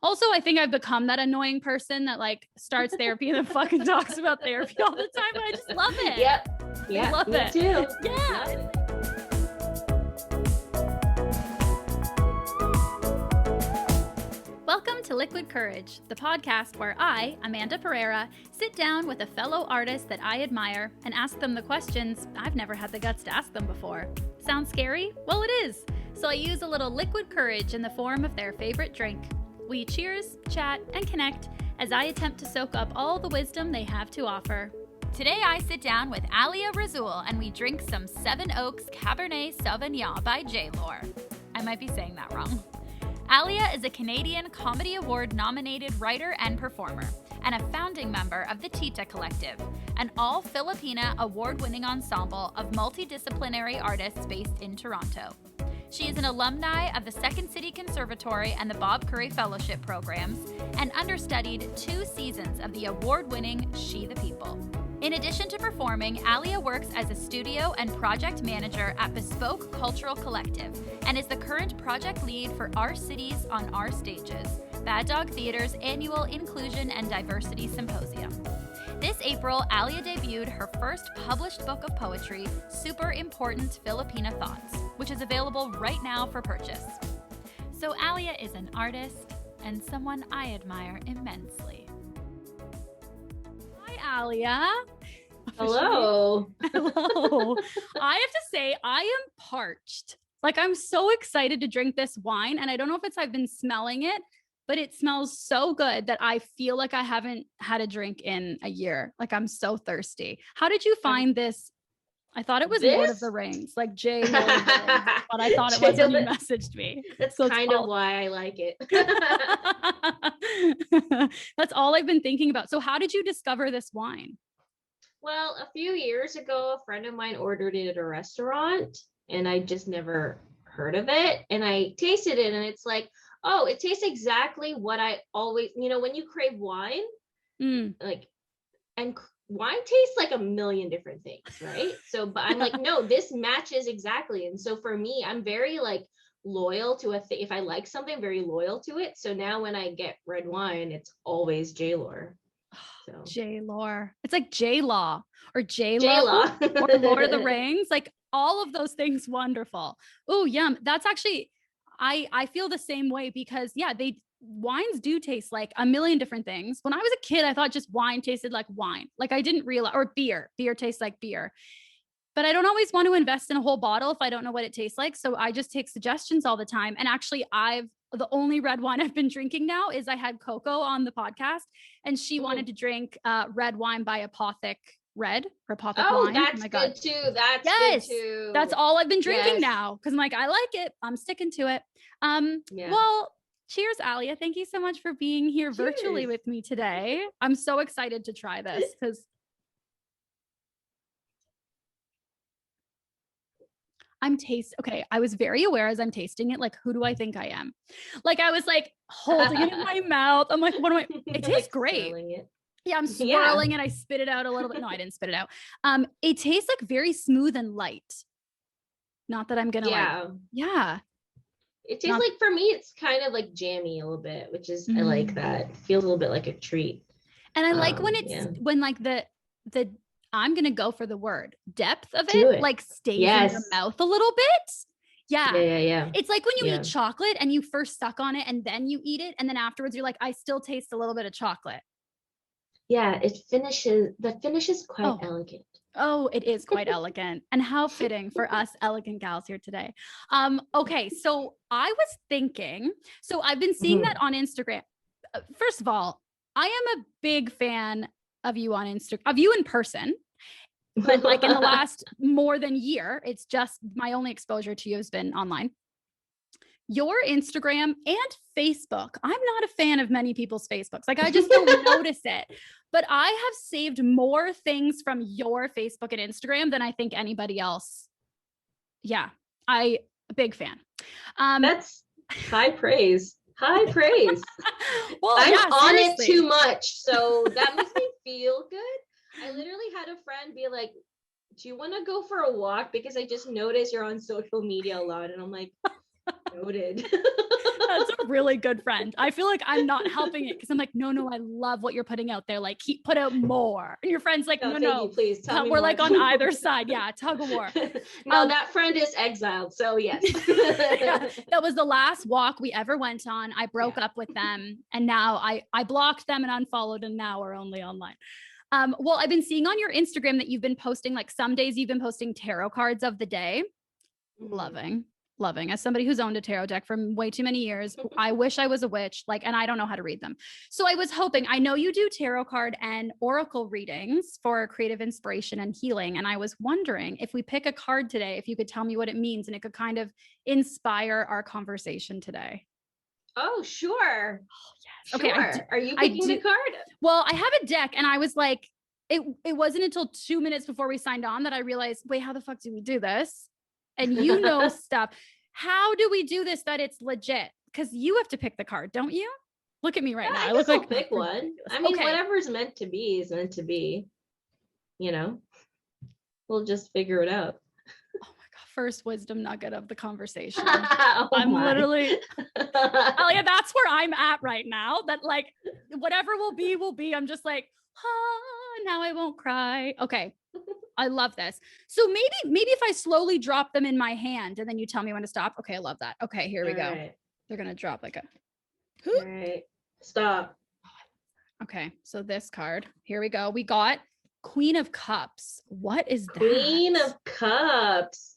Also, I think I've become that annoying person that like starts therapy and then fucking talks about therapy all the time. But I just love it. Yep. Yeah. I love me it. too. Yeah. Welcome to Liquid Courage, the podcast where I, Amanda Pereira, sit down with a fellow artist that I admire and ask them the questions I've never had the guts to ask them before. Sounds scary? Well, it is. So I use a little liquid courage in the form of their favorite drink. We cheers, chat, and connect as I attempt to soak up all the wisdom they have to offer. Today I sit down with ALIA RASUL and we drink some Seven Oaks Cabernet Sauvignon by J-Lore. I might be saying that wrong. ALIA is a Canadian Comedy Award-nominated writer and performer, and a founding member of the Tita Collective, an all-Filipina award-winning ensemble of multidisciplinary artists based in Toronto. She is an alumni of the Second City Conservatory and the Bob Curry Fellowship programs, and understudied 2 seasons of the award-winning She the People. In addition to performing, ALIA works as a studio and project manager at Bespoke Cultural Collective and is the current project lead for Our Cities on Our Stages, Bad Dog Theater's annual Inclusion and Diversity Symposium. This April, ALIA debuted her first published book of poetry, Super Important Filipina Thoughts, which is available right now for purchase. So ALIA is an artist and someone I admire immensely. Hi, ALIA. Hello. Hello. I have to say, I am parched. Like, I'm so excited to drink this wine. And I don't know if I've been smelling it, but it smells so good that I feel like I haven't had a drink in a year. Like, I'm so thirsty. How did you find this? I thought it was Lord of the Rings, like J. Lord of the Rings, but I thought it was when you messaged me. That's so kind of why I like it. That's all I've been thinking about. So how did you discover this wine? Well, a few years ago, a friend of mine ordered it at a restaurant and I just never heard of it. And I tasted it and it's like, oh, it tastes exactly what I always, when you crave wine, like, and wine tastes like a million different things, right? So, but I'm like, no, this matches exactly. And so for me, I'm very like loyal to if I like something, I'm very loyal to it. So now when I get red wine, it's always J-Lore. So. J-Lore. It's like J-Law or J-Law or Lord of the Rings. Like all of those things wonderful. Oh, yum. That's actually, I feel the same way because wines do taste like a million different things. When I was a kid, I thought just wine tasted like wine. Like I didn't realize, or beer tastes like beer. But I don't always want to invest in a whole bottle if I don't know what it tastes like. So I just take suggestions all the time. And actually the only red wine I've been drinking now is I had Coco on the podcast and she wanted to drink red wine by Apothic Red or Apothic Wine. That's good too. That's good too. That's all I've been drinking now. Cause I'm like, I like it. I'm sticking to it. Well, cheers, ALIA. Thank you so much for being here virtually with me today. I'm so excited to try this because I was very aware as I'm tasting it, like, who do I think I am? Like, I was like holding it in my mouth. I'm like, what am I? It tastes great. Yeah, I'm swirling and I spit it out a little bit. No, I didn't spit it out. It tastes like very smooth and light. Not that I'm going to It tastes like, for me, it's kind of like jammy a little bit, which is, I like that. It feels a little bit like a treat. And I like when when like the I'm going to go for the word depth of it, like stays in your mouth a little bit. Yeah. It's like when you eat chocolate and you first suck on it and then you eat it. And then afterwards you're like, I still taste a little bit of chocolate. Yeah. The finish is quite elegant. Oh, it is quite elegant. And how fitting for us elegant gals here today. Okay. So I was thinking, so I've been seeing that on Instagram. First of all, I am a big fan of you on Instagram, of you in person. But like in the last more than year, it's just my only exposure to you has been online. Your Instagram and Facebook. I'm not a fan of many people's Facebooks. Like I just don't notice it. But I have saved more things from your Facebook and Instagram than I think anybody else. Yeah, a big fan. That's high praise. High praise. Well, I'm on it too much. So that makes me feel good. I literally had a friend be like, do you want to go for a walk? Because I just noticed you're on social media a lot. And I'm like, Noted. That's a really good friend. I feel like I'm not helping it because I'm like, no, I love what you're putting out there. Like, put out more. And your friend's like, No, no, thank you. Please tell me we're more. like on either side. Yeah, tug of war. No, that friend is exiled. So yes. Yeah, that was the last walk we ever went on. I broke up with them, and now I blocked them and unfollowed, and now we're only online. Well, I've been seeing on your Instagram that you've been posting, like some days you've been posting tarot cards of the day. Loving. As somebody who's owned a tarot deck for way too many years, I wish I was a witch, and I don't know how to read them. So I was hoping, I know you do tarot card and oracle readings for creative inspiration and healing. And I was wondering if we pick a card today, if you could tell me what it means and it could kind of inspire our conversation today. Oh, sure. Oh, yes. Sure. Okay. Are you picking the card? Well, I have a deck and I was like, it wasn't until 2 minutes before we signed on that I realized, wait, how the fuck do we do this? And you know stuff. How do we do this that it's legit? Because you have to pick the card, don't you? Look at me right now. I look like pick one. I mean, whatever's meant to be is meant to be. You know, we'll just figure it out. Oh my God. First wisdom nugget of the conversation. Oh I'm literally, ALIA, that's where I'm at right now. That like, whatever will be. I'm just like, now I won't cry. Okay. I love this. So maybe if I slowly drop them in my hand and then you tell me when to stop. Okay, I love that. Okay, here we go. Right. They're going to drop like a. All right. Stop. Okay, so this card. Here we go. We got Queen of Cups. What is that? Queen of Cups.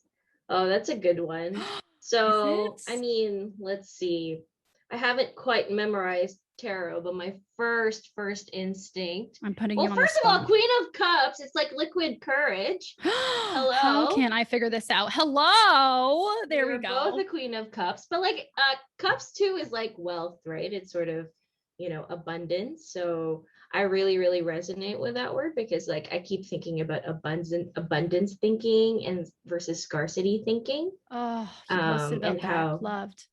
Oh, that's a good one. So, I mean, let's see. I haven't quite memorized tarot, but my first instinct. I'm putting you on first of all, Queen of Cups, it's like liquid courage. Hello. How can I figure this out? Hello. There we go. Both the Queen of Cups, but like Cups too is like wealth, right? It's sort of, abundance. So I really, really resonate with that word because like I keep thinking about abundance thinking and versus scarcity thinking. Oh, you posted about and that. how Loved.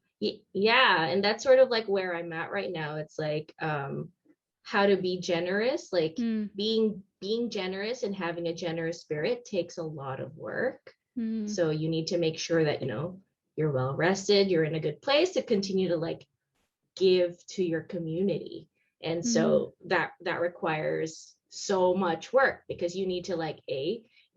Yeah, and that's sort of like where I'm at right now. It's like how to be generous, like being generous and having a generous spirit takes a lot of work. So you need to make sure that you're well rested, you're in a good place to continue to like give to your community. And so that requires so much work because you need to like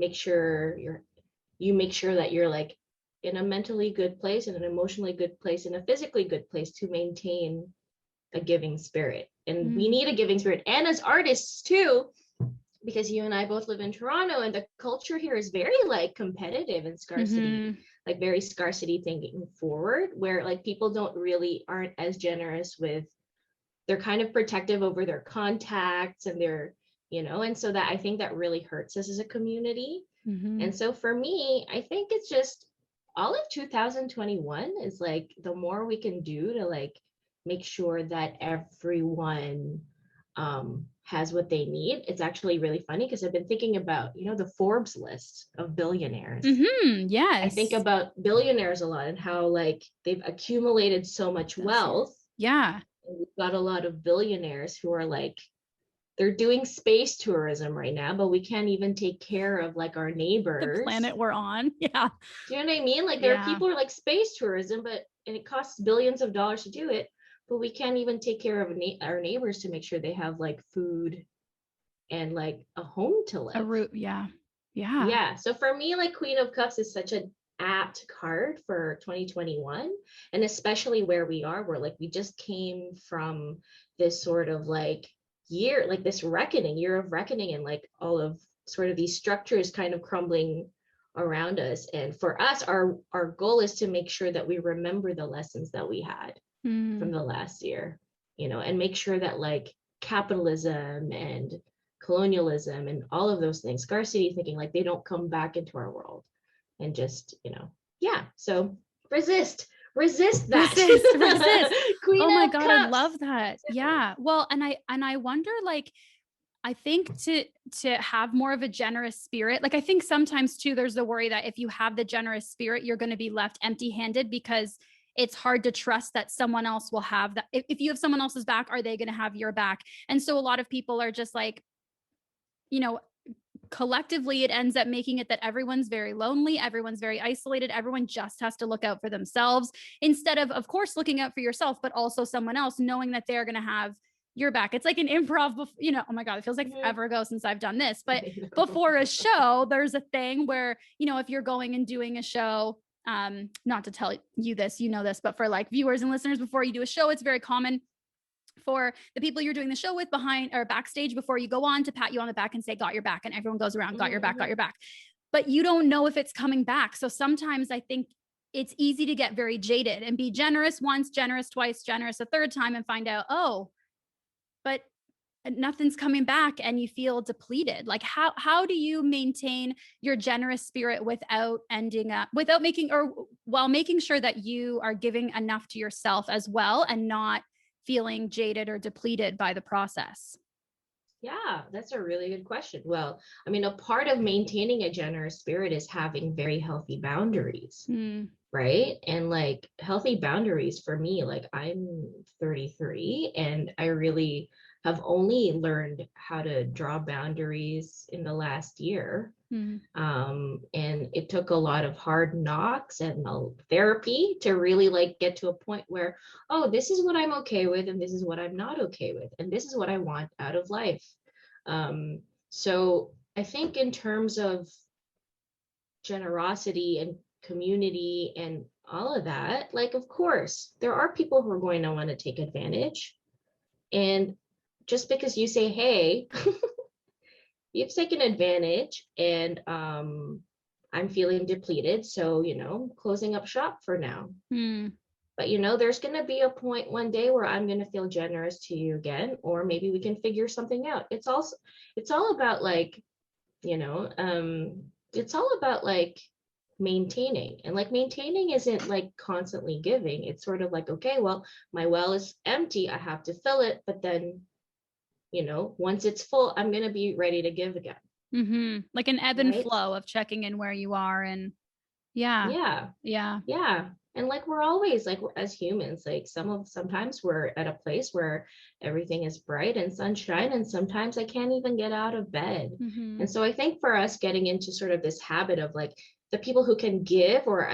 make sure that you're like in a mentally good place and an emotionally good place and a physically good place to maintain a giving spirit. And we need a giving spirit. And as artists too, because you and I both live in Toronto and the culture here is very like competitive and scarcity, like very scarcity thinking forward, where like people aren't as generous they're kind of protective over their contacts and their, and so that I think that really hurts us as a community. And so for me, I think it's just all of 2021 is like the more we can do to like make sure that everyone has what they need. It's actually really funny because I've been thinking about, the Forbes list of billionaires. Yes. I think about billionaires a lot and how like they've accumulated so much wealth. Yeah. And we've got a lot of billionaires who are like, they're doing space tourism right now, but we can't even take care of like our neighbors. The planet we're on. Yeah. Do you know what I mean? Like there are people who are like space tourism, and it costs billions of dollars to do it, but we can't even take care of our neighbors to make sure they have like food and like a home to live. A root. Yeah. Yeah. So for me, like Queen of Cups is such an apt card for 2021. And especially where we are, where like we just came from this sort of like year, like this year of reckoning, and like all of sort of these structures kind of crumbling around us. And for us, our goal is to make sure that we remember the lessons that we had from the last year, and make sure that like capitalism and colonialism and all of those things, scarcity thinking, like they don't come back into our world. And just, so resist that. Resist. Queen oh my of God, Cups. I love that. Yeah. Well, and I wonder, like, I think to have more of a generous spirit, like I think sometimes too, there's the worry that if you have the generous spirit, you're going to be left empty-handed because it's hard to trust that someone else will have that. If you have someone else's back, are they going to have your back? And so a lot of people are just like, collectively it ends up making it that everyone's very lonely, everyone's very isolated, everyone just has to look out for themselves instead of course looking out for yourself, but also someone else, knowing that they're going to have your back. It's like an improv, oh my God, it feels like forever ago since I've done this, but before a show, there's a thing where, if you're going and doing a show, not to tell you this, this, but for like viewers and listeners, before you do a show, it's very common for the people you're doing the show with behind or backstage before you go on to pat you on the back and say, got your back. And everyone goes around, got your back, got your back. But you don't know if it's coming back. So sometimes I think it's easy to get very jaded and be generous once, generous twice, generous a third time and find out, oh, but nothing's coming back and you feel depleted. Like how do you maintain your generous spirit without while making sure that you are giving enough to yourself as well and not feeling jaded or depleted by the process? Yeah, that's a really good question. Well, I mean, a part of maintaining a generous spirit is having very healthy boundaries, right? And like healthy boundaries for me, like I'm 33 and I really have only learned how to draw boundaries in the last year. And it took a lot of hard knocks and therapy to really like get to a point where, oh, this is what I'm okay with and this is what I'm not okay with and this is what I want out of life. So I think in terms of generosity and community and all of that, like of course there are people who are going to want to take advantage, and just because you say, hey, you've taken advantage and I'm feeling depleted, so closing up shop for now. But there's going to be a point one day where I'm going to feel generous to you again, or maybe we can figure something out. It's all about like it's all about like maintaining, and like maintaining isn't like constantly giving. It's sort of like, okay, well, my well is empty, I have to fill it, but then once it's full, I'm going to be ready to give again. Like an ebb and flow of checking in where you are. And yeah. And like we're always like, as humans, like sometimes we're at a place where everything is bright and sunshine, and sometimes I can't even get out of bed. And so I think for us getting into sort of this habit of like the people who can give or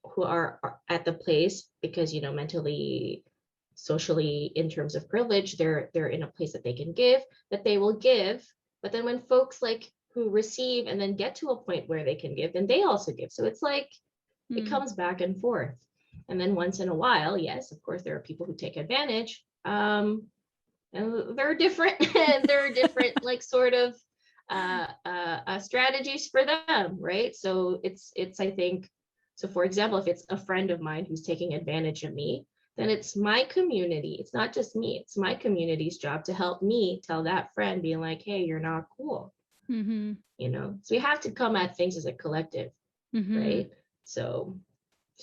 who are at the place because mentally, socially, in terms of privilege, they're in a place that they can give, that they will give. But then when folks like who receive and then get to a point where they can give, then they also give. So it's like it comes back and forth. And then once in a while, yes, of course, there are people who take advantage. And they're different. There are different like sort of strategies for them, right? So it's I think, so for example, if it's a friend of mine who's taking advantage of me, then it's my community. It's not just me. It's my community's job to help me tell that friend, being like, hey, you're not cool. So we have to come at things as a collective, right? So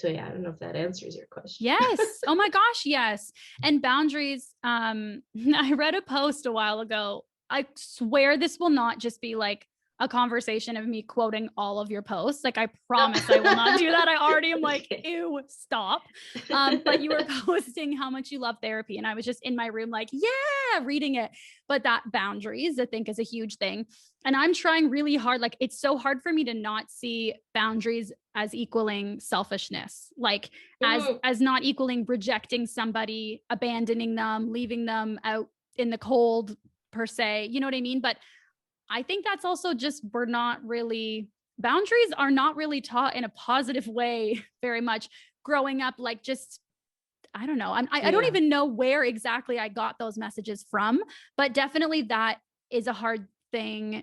yeah, I don't know if that answers your question. Yes. Oh my gosh, yes. And boundaries. I read a post a while ago. I swear this will not just be like a conversation of me quoting all of your posts. Like I promise I will not do that. I already am like, ew, stop. But you were posting how much you love therapy. And I was just in my room like, yeah, reading it. But that boundaries, I think, is a huge thing. And I'm trying really hard. Like it's so hard for me to not see boundaries as equaling selfishness, like as not equaling rejecting somebody, abandoning them, leaving them out in the cold per se. You know what I mean? But I think that's also just, boundaries are not really taught in a positive way very much growing up. Like just, I don't know. I don't even know where exactly I got those messages from, but definitely that is a hard thing.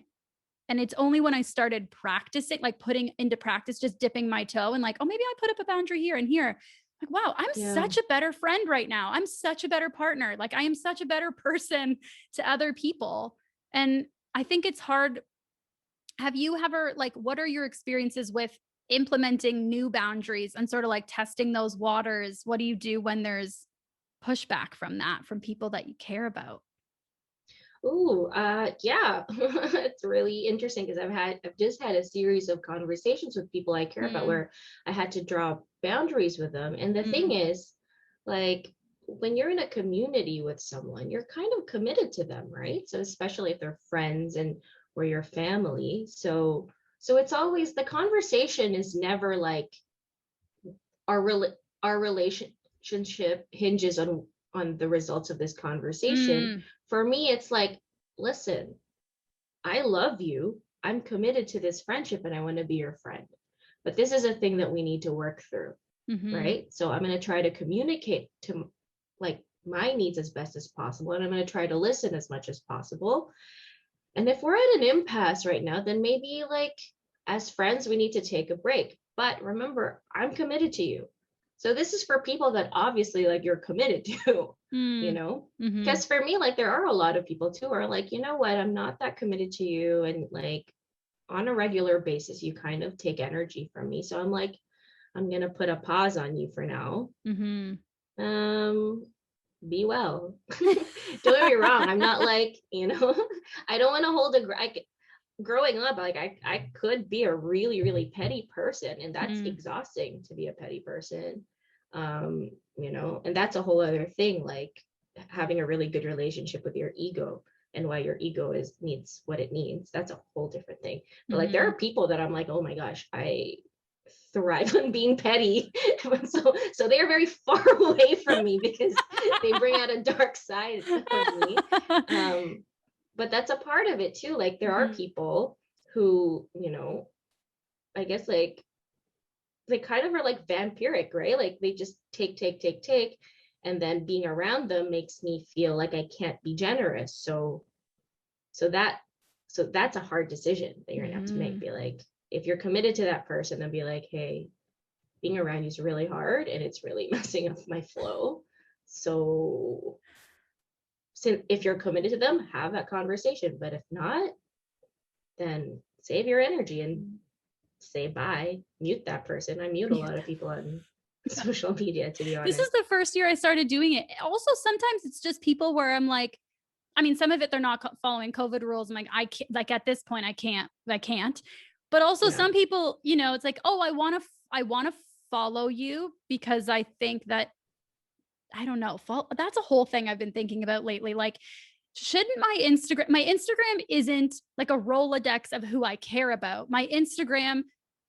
And it's only when I started practicing, like putting into practice, just dipping my toe and like, oh, maybe I put up a boundary here and here. Like, wow, I'm such a better friend right now. I'm such a better partner. Like I am such a better person to other people. And I think it's hard. Have you ever, like, what are your experiences with implementing new boundaries and sort of like testing those waters? What do you do when there's pushback from people that you care about? Yeah, it's really interesting because I've just had a series of conversations with people I care about where I had to draw boundaries with them. And the thing is, like, when you're in a community with someone, you're kind of committed to them, right? So especially if they're friends and we're your family. So it's always, the conversation is never like our relationship hinges on the results of this conversation. For me, it's like, listen, I love you. I'm committed to this friendship and I want to be your friend. But this is a thing that we need to work through, right? So I'm going to try to communicate to like my needs as best as possible. And I'm going to try to listen as much as possible. And if we're at an impasse right now, then maybe like as friends, we need to take a break. But remember, I'm committed to you. So this is for people that obviously like you're committed to, you know, because for me, like there are a lot of people too who are like, you know what, I'm not that committed to you. And like on a regular basis, you kind of take energy from me. So I'm like, I'm going to put a pause on you for now. Be well. Don't get me wrong. I'm not like, you know, I don't want to hold growing up, like I could be a really, really petty person, and that's exhausting to be a petty person. You know, and that's a whole other thing, like having a really good relationship with your ego and why your ego needs what it needs. That's a whole different thing. But like there are people that I'm like, oh my gosh, I thrive on being petty. so they are very far away from me because they bring out a dark side of me. But that's a part of it too. Like there are people who, you know, I guess like they kind of are like vampiric, right? Like they just take, and then being around them makes me feel like I can't be generous. So that's a hard decision that you're gonna have to make. Be like, if you're committed to that person, then be like, hey, being around you is really hard and it's really messing up my flow. So if you're committed to them, have that conversation. But if not, then save your energy and say bye. Mute that person. I mute a lot of people on social media, to be honest. This is the first year I started doing it. Also, sometimes it's just people where I'm like, I mean, some of it, they're not following COVID rules. I'm like, I can't, like at this point, I can't. But also some people, you know, it's like, oh, I want to follow you because I think that, I don't know, that's a whole thing I've been thinking about lately. Like, shouldn't my Instagram isn't like a Rolodex of who I care about. My Instagram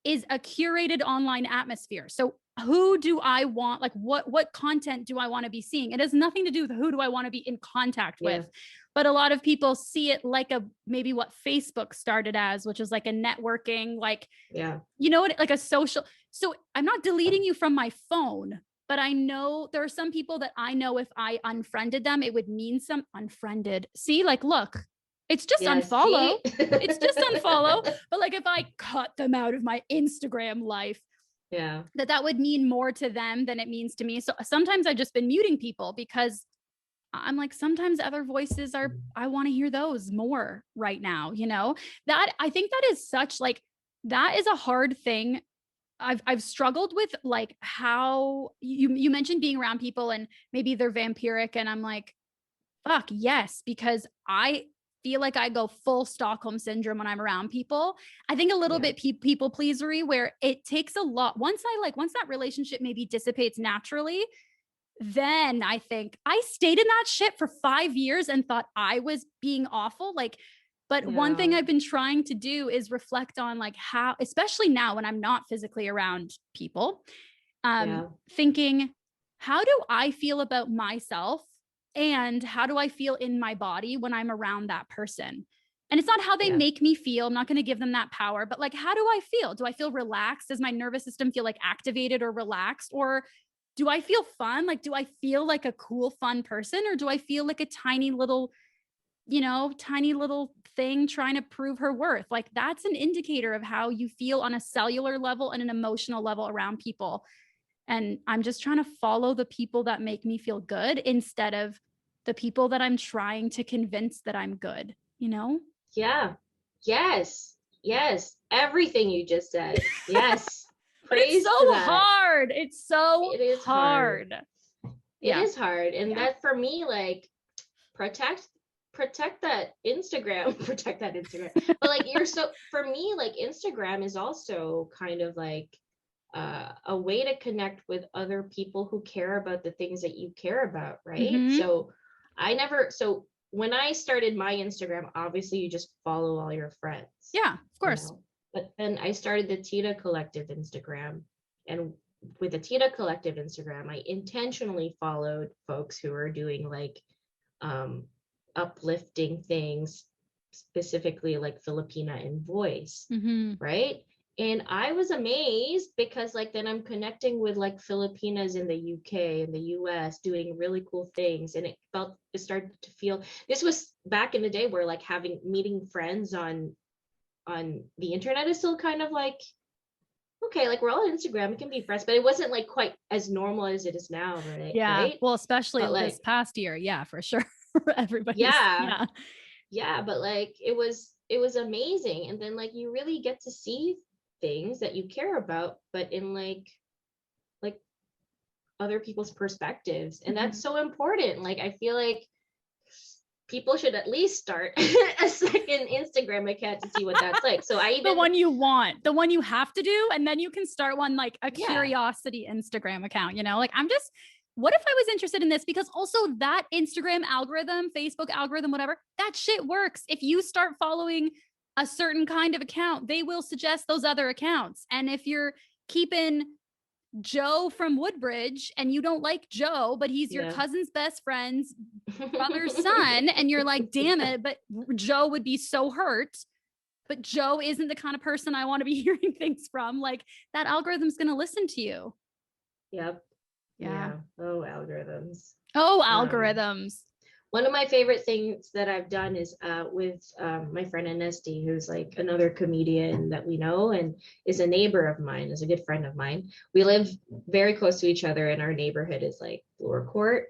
is a curated online atmosphere. So who do I want? Like what content do I want to be seeing? It has nothing to do with who do I want to be in contact with. But a lot of people see it like maybe what Facebook started as, which is like a networking, like, you know what, like a social. So I'm not deleting you from my phone, but I know there are some people that I know if I unfriended them, it would mean some unfriended. See, like, look, it's just unfollow. It's just unfollow. But like if I cut them out of my Instagram life, that would mean more to them than it means to me. So sometimes I've just been muting people because I'm like, sometimes other voices I want to hear those more right now, you know, that I think that is such like, that is a hard thing. I've struggled with like how you mentioned being around people and maybe they're vampiric. And I'm like, fuck yes, because I feel like I go full Stockholm syndrome when I'm around people. I think a little bit people pleasery where it takes a lot. Once that relationship maybe dissipates naturally, then I think I stayed in that shit for 5 years and thought I was being awful. Like, but one thing I've been trying to do is reflect on like how, especially now when I'm not physically around people, thinking, how do I feel about myself and how do I feel in my body when I'm around that person? And it's not how they make me feel. I'm not going to give them that power, but like, how do I feel? Do I feel relaxed? Does my nervous system feel like activated or relaxed? Or do I feel fun? Like, do I feel like a cool, fun person? Or do I feel like a tiny little thing trying to prove her worth? Like, that's an indicator of how you feel on a cellular level and an emotional level around people. And I'm just trying to follow the people that make me feel good instead of the people that I'm trying to convince that I'm good, you know? Yeah. Yes. Everything you just said. Yes. It's so hard. It's so it is hard. It is hard. And that for me, like, protect that Instagram, But like for me, like Instagram is also kind of like a way to connect with other people who care about the things that you care about, right? So when I started my Instagram, obviously you just follow all your friends. Yeah, of course. But then I started the Tita Collective Instagram, and with the Tita Collective Instagram, I intentionally followed folks who are doing like uplifting things, specifically like Filipina in voice, right? And I was amazed because like then I'm connecting with like Filipinas in the UK and the US doing really cool things. And it started to feel, this was back in the day where like meeting friends on the internet is still kind of like, okay, like we're all on Instagram, it can be friends, but it wasn't like quite as normal as it is now, right? Yeah. Right. Well, especially But this like, past year. Yeah, for sure. Everybody's. yeah. Yeah, but like it was amazing. And then like you really get to see things that you care about, but in like other people's perspectives. And that's so important. Like I feel like people should at least start a second Instagram account to see what that's like. So I even the one you want, the one you have to do, and then you can start one like a curiosity Instagram account, you know? Like what if I was interested in this? Because also that Instagram algorithm, Facebook algorithm, whatever, that shit works. If you start following a certain kind of account, they will suggest those other accounts. And if you're keeping Joe from Woodbridge and you don't like Joe, but he's your cousin's best friend's brother's son, and you're like, damn it, but Joe would be so hurt. But Joe isn't the kind of person I want to be hearing things from. Like that algorithm's going to listen to you. Yep. Yeah. Oh, algorithms. Oh, algorithms. One of my favorite things that I've done is with my friend Anesty, who's like another comedian that we know and is a neighbor of mine, is a good friend of mine. We live very close to each other, and our neighborhood is like Bloor Court.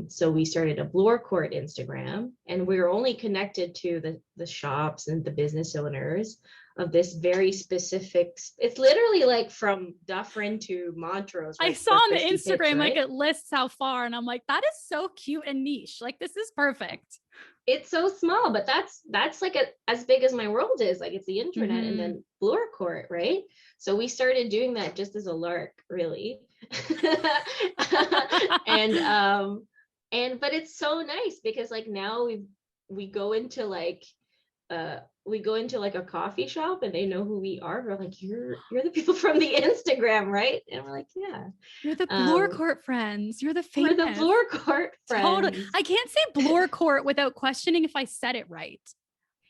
So we started a Bloor Court Instagram, and we were only connected to the shops and the business owners of this very specific, it's literally like from Dufferin to Montrose. I saw on the Instagram, right? Like it lists how far, and I'm like, that is so cute and niche. Like this is perfect. It's so small, but that's like as big as my world is. Like it's the internet and then Bloor Court, right? So we started doing that just as a lark, really. But it's so nice because like now we go into like a coffee shop and they know who we are. We're like, you're the people from the Instagram, right? And we're like, yeah. You're the Bloor Court friends. You're the famous. We're the Bloor Court friends. Totally. I can't say Bloor Court without questioning if I said it right.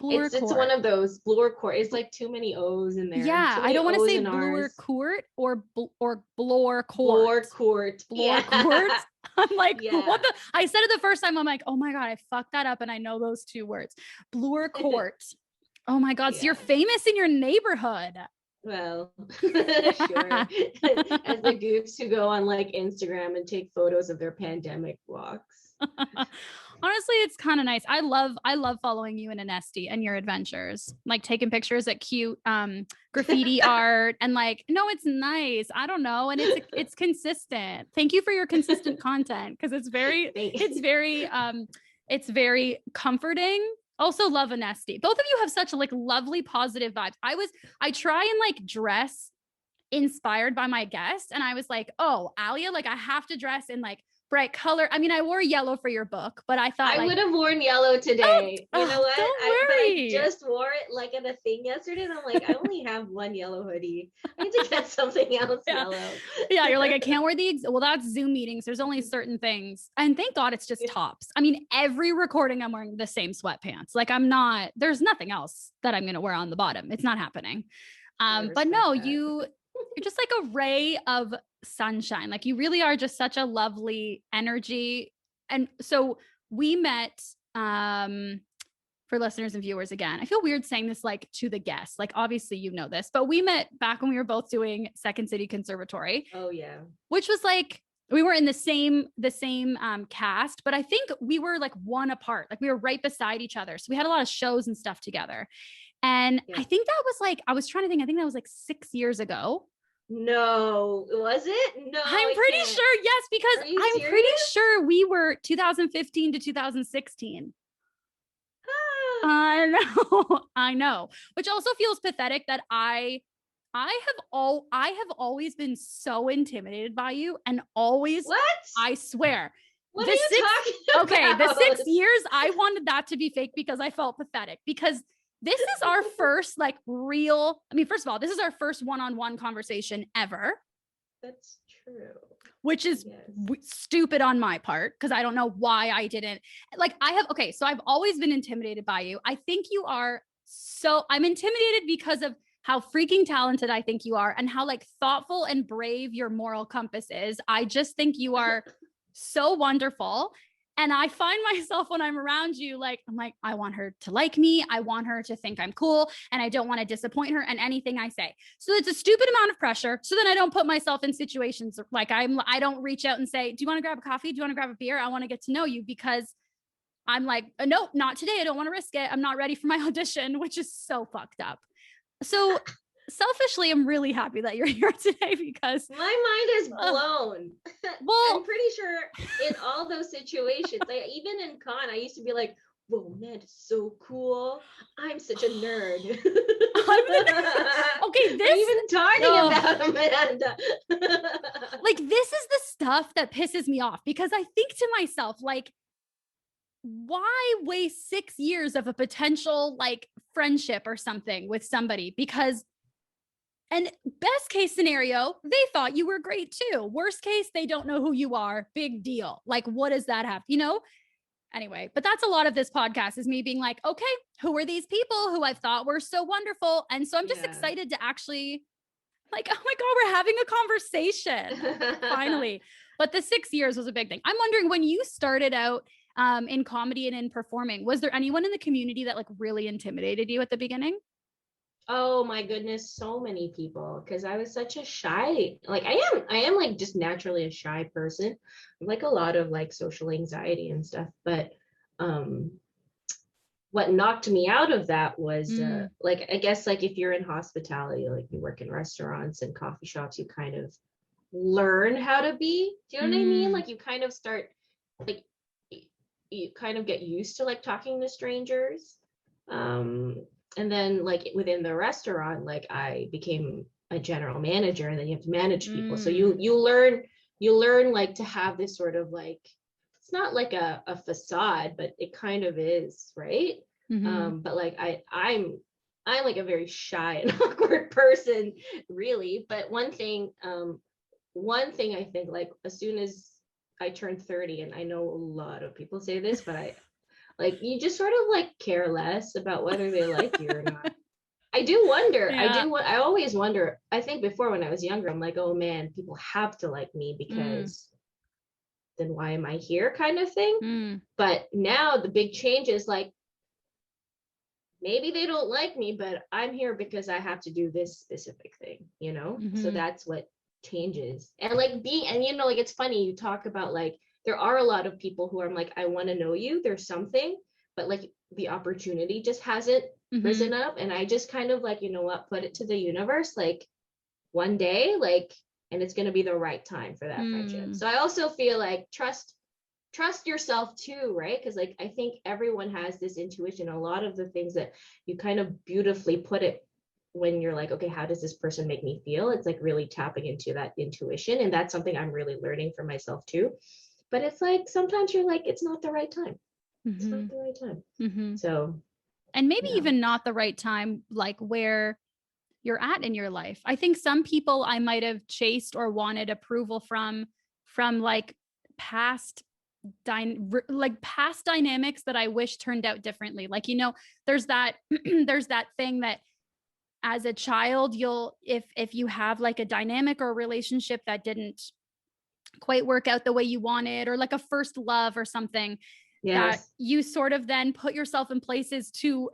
It's one of those Bloor Court. It's like too many O's in there. Yeah, I don't want to say Bloor Court or Bloor Court. Bloor Court. I'm like, what the? I said it the first time. I'm like, oh my God, I fucked that up. And I know those two words. Bloor Court. Oh my God. So you're famous in your neighborhood. Well, sure. As the goofs who go on like Instagram and take photos of their pandemic walks. Honestly, it's kind of nice. I love following you and Anesty and your adventures, like taking pictures at cute graffiti art and like, no, it's nice. I don't know. And it's consistent. Thank you for your consistent content. Cause it's very comforting. Also love Anesty. Both of you have such like lovely, positive vibes. I try and like dress inspired by my guest. And I was like, oh, ALIA, like I have to dress in like bright color. I mean, I wore yellow for your book, but I thought I would have worn yellow today. You know what? I just wore it like at a thing yesterday, and I'm like, I only have one yellow hoodie. I need to get something else yellow. Yeah, you're like, I can't wear well, that's Zoom meetings. There's only certain things, and thank God it's just tops. I mean, every recording I'm wearing the same sweatpants. Like there's nothing else that I'm gonna wear on the bottom. It's not happening. But no, you're just like a ray of sunshine. Like you really are just such a lovely energy. And so we met, for listeners and viewers again, I feel weird saying this like to the guests, like obviously you know this, but we met back when we were both doing Second City Conservatory. Oh yeah. Which was like, we were in the same cast, but I think we were like one apart. Like we were right beside each other. So we had a lot of shows and stuff together. And I think that was like, I was trying to think, I think that was like 6 years ago. No, was it? No, I'm pretty sure. Yes, because I'm pretty sure we were 2015 to 2016. I know, which also feels pathetic that I have always been so intimidated by you and always, what? I swear, What are you talking okay, about? the 6 years, I wanted that to be fake because I felt pathetic, because this is our first like real, I mean, first of all, this is our first one-on-one conversation ever. That's true. Which is stupid on my part, because I don't know why I didn't. Like, so I've always been intimidated by you. I think you are I'm intimidated because of how freaking talented I think you are and how like thoughtful and brave your moral compass is. I just think you are so wonderful. And I find myself when I'm around you, like, I'm like, I want her to like me. I want her to think I'm cool. And I don't want to disappoint her in anything I say. So it's a stupid amount of pressure. So then I don't put myself in situations like I don't reach out and say, do you want to grab a coffee? Do you want to grab a beer? I want to get to know you, because I'm like, nope, not today. I don't want to risk it. I'm not ready for my audition, which is so fucked up. So selfishly, I'm really happy that you're here today, because my mind is blown. Well, I'm pretty sure in all those situations, even in con, I used to be like, whoa, man, it's so cool. I'm such a nerd. Okay, this even talking about Amanda. Like, this is the stuff that pisses me off, because I think to myself, like, why waste 6 years of a potential like friendship or something with somebody? Because, and best case scenario, they thought you were great too. Worst case, they don't know who you are. Big deal. Like, what does that have? Anyway, but that's a lot of this podcast, is me being like, okay, who are these people who I thought were so wonderful? And so I'm just excited to actually, like, oh my God, we're having a conversation finally. But the 6 years was a big thing. I'm wondering, when you started out in comedy and in performing, was there anyone in the community that like really intimidated you at the beginning? Oh my goodness, so many people, because I was such a shy, like I am like just naturally a shy person, like a lot of like social anxiety and stuff. But what knocked me out of that was like, I guess, like if you're in hospitality, like you work in restaurants and coffee shops, you kind of learn how to be, do you know what I mean? Like you kind of start, like you kind of get used to like talking to strangers. And then like within the restaurant, like I became a general manager, and then you have to manage people. So you learn like to have this sort of like, it's not like a facade, but it kind of is, right? But like I'm like a very shy and awkward person, really. But one thing I think, like as soon as I turned 30, and I know a lot of people say this, but I like, you just sort of like care less about whether they like you or not. I do wonder. I always wonder. I think before, when I was younger, I'm like, oh man, people have to like me, because then why am I here, kind of thing. But now the big change is like, maybe they don't like me, but I'm here because I have to do this specific thing, So that's what changes. And like like, it's funny, you talk about like, there are a lot of people who are like, I want to know you, there's something, but like the opportunity just hasn't risen up. And I just kind of like, you know what, put it to the universe, like one day, like, and it's going to be the right time for that friendship. So I also feel like trust yourself too, right? Because like, I think everyone has this intuition. A lot of the things that you kind of beautifully put it, when you're like, okay, how does this person make me feel? It's like really tapping into that intuition. And that's something I'm really learning for myself too. But it's like, sometimes you're like, it's not the right time. It's not the right time. So, and maybe even not the right time, like where you're at in your life. I think some people I might have chased or wanted approval from like past dynamics that I wish turned out differently. Like, there's that there's that thing that as a child, if you have like a dynamic or a relationship that didn't quite work out the way you wanted, or like a first love or something, that you sort of then put yourself in places to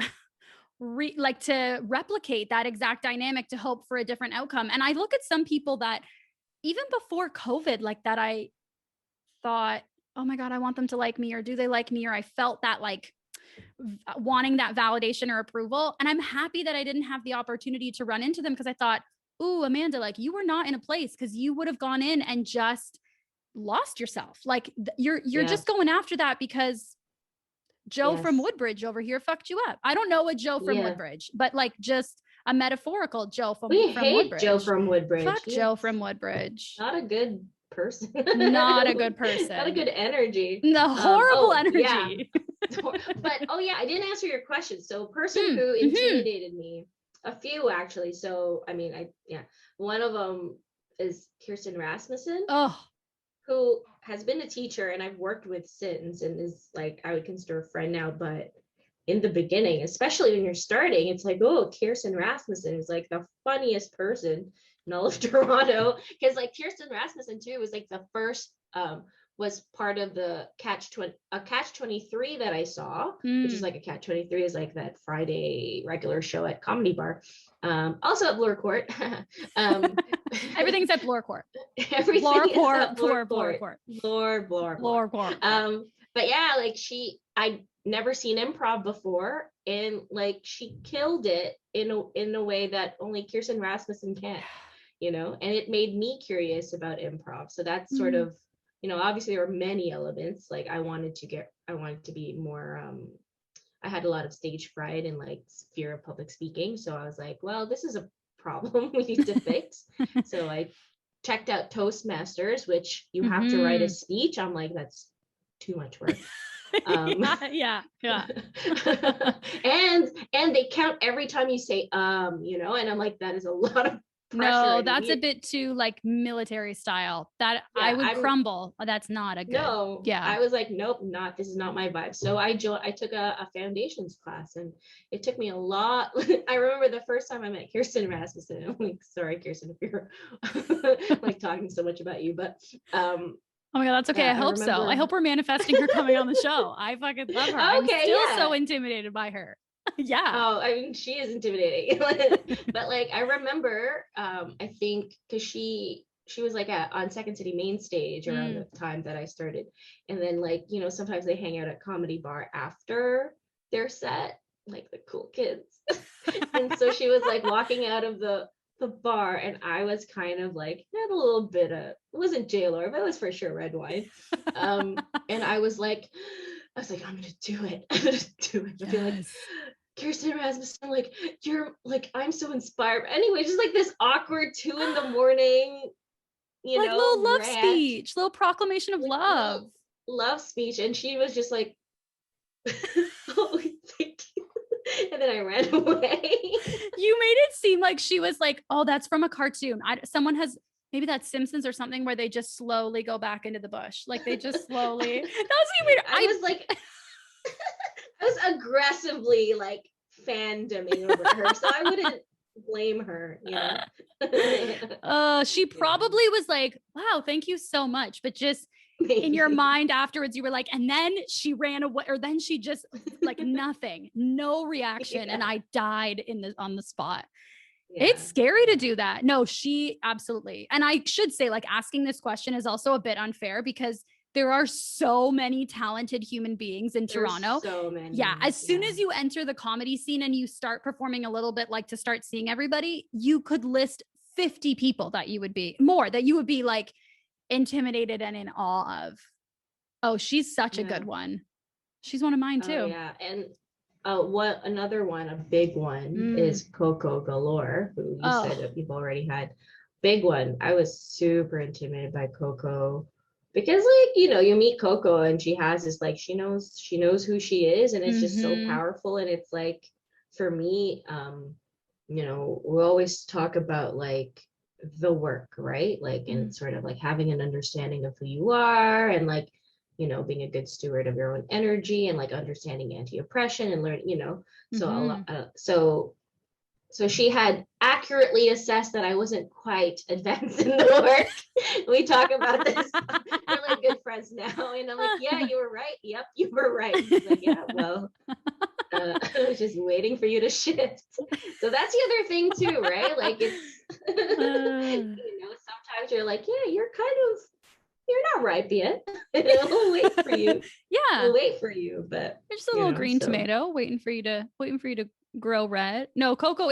to replicate that exact dynamic, to hope for a different outcome. And I look at some people that even before COVID, like that, I thought, oh my God, I want them to like me, or do they like me? Or I felt that like wanting that validation or approval. And I'm happy that I didn't have the opportunity to run into them, because I thought, ooh, Amanda, like you were not in a place, because you would have gone in and just lost yourself. Like you're just going after that because Joe from Woodbridge over here fucked you up. I don't know a Joe from Woodbridge, but like just a metaphorical Joe from hate Woodbridge. Joe from Woodbridge. Fuck Joe from Woodbridge. Not a good person. Not a good person. Not a good energy. The horrible energy. Yeah. But I didn't answer your question. So a person who intimidated me, a few actually. So I mean, one of them is Kirsten Rasmussen, who has been a teacher and I've worked with since, and is like, I would consider a friend now. But in the beginning, especially when you're starting, it's like, oh, Kirsten Rasmussen is like the funniest person in all of Toronto, because like Kirsten Rasmussen too was like the first was part of the Catch 23 that I saw, which is like a Catch 23 is like that Friday regular show at Comedy Bar, also at Bloor Court. Everything's at Bloor Court. Bloor Court. But yeah, like I'd never seen improv before, and like she killed it in a way that only Kirsten Rasmussen can, and it made me curious about improv. So that's sort of, obviously there were many elements. Like I wanted to be more, I had a lot of stage fright and like fear of public speaking. So I was like, well, this is a problem we need to fix. So I checked out Toastmasters, which you have to write a speech. I'm like, that's too much work. Yeah. And they count every time you say and I'm like, that is a lot of pressure. No, that's a bit too like military style. That I would crumble. That's not a good. No, I was like, nope, this is not my vibe. So I took a foundations class, and it took me a lot. I remember the first time I met Kirsten Rasmussen. I'm like, sorry, Kirsten, if you're like talking so much about you, but oh my God, that's okay. I hope so. I hope we're manifesting her coming on the show. I fucking love her. Okay, I'm still so intimidated by her. Yeah. Oh, I mean, she is intimidating. But like, I remember, I think because she was like on Second City main stage around the time that I started. And then like, sometimes they hang out at Comedy Bar after their set, like the cool kids. And so she was like walking out of the bar, and I was kind of like, had a little bit of, it wasn't JLR, but it was for sure red wine. And I was like, I'm gonna do it. I'm gonna do it. I feel like, Kirsten Rasmussen, like, you're like, I'm so inspired. Anyway, just like this awkward 2 a.m, like little love speech, little proclamation of love speech. And she was just like, oh, thank you. And then I ran away. You made it seem like she was like, oh, that's from a cartoon. Someone has, maybe that's Simpsons or something, where they just slowly go back into the bush. Like they just slowly. That was weird. I was like, I was aggressively like fandoming over her, so I wouldn't blame her. She probably was like, wow, thank you so much. But just in your mind afterwards, you were like, and then she ran away, or then she just like nothing, no reaction. And I died on the spot. Yeah. It's scary to do that. No, she absolutely. And I should say, like, asking this question is also a bit unfair because there are so many talented human beings in Toronto. So many. Yeah. As soon as you enter the comedy scene and you start performing a little bit, like to start seeing everybody, you could list 50 people that you would be like intimidated and in awe of. Oh, she's such a good one. She's one of mine too. Yeah. And another one, a big one is Coco Galore, who you said that you've already had. Big one. I was super intimidated by Coco because, like, you meet Coco and she has this, like, she knows who she is, and it's just so powerful. And it's like, for me, we always talk about like the work, right? Like, and sort of like having an understanding of who you are, and like, being a good steward of your own energy, and like understanding anti-oppression and learning, so she had accurately assessed that I wasn't quite advanced in the work. We talk about this. We're like good friends now. And I'm like, yeah, you were right. Yep, you were right. She's like, yeah, well, I was just waiting for you to shift. So that's the other thing too, right? Like it's, sometimes you're like, yeah, you're not ripe yet. We'll wait for you. Yeah. We'll wait for you, but you're just a little green tomato waiting for you to grow red. No, Coco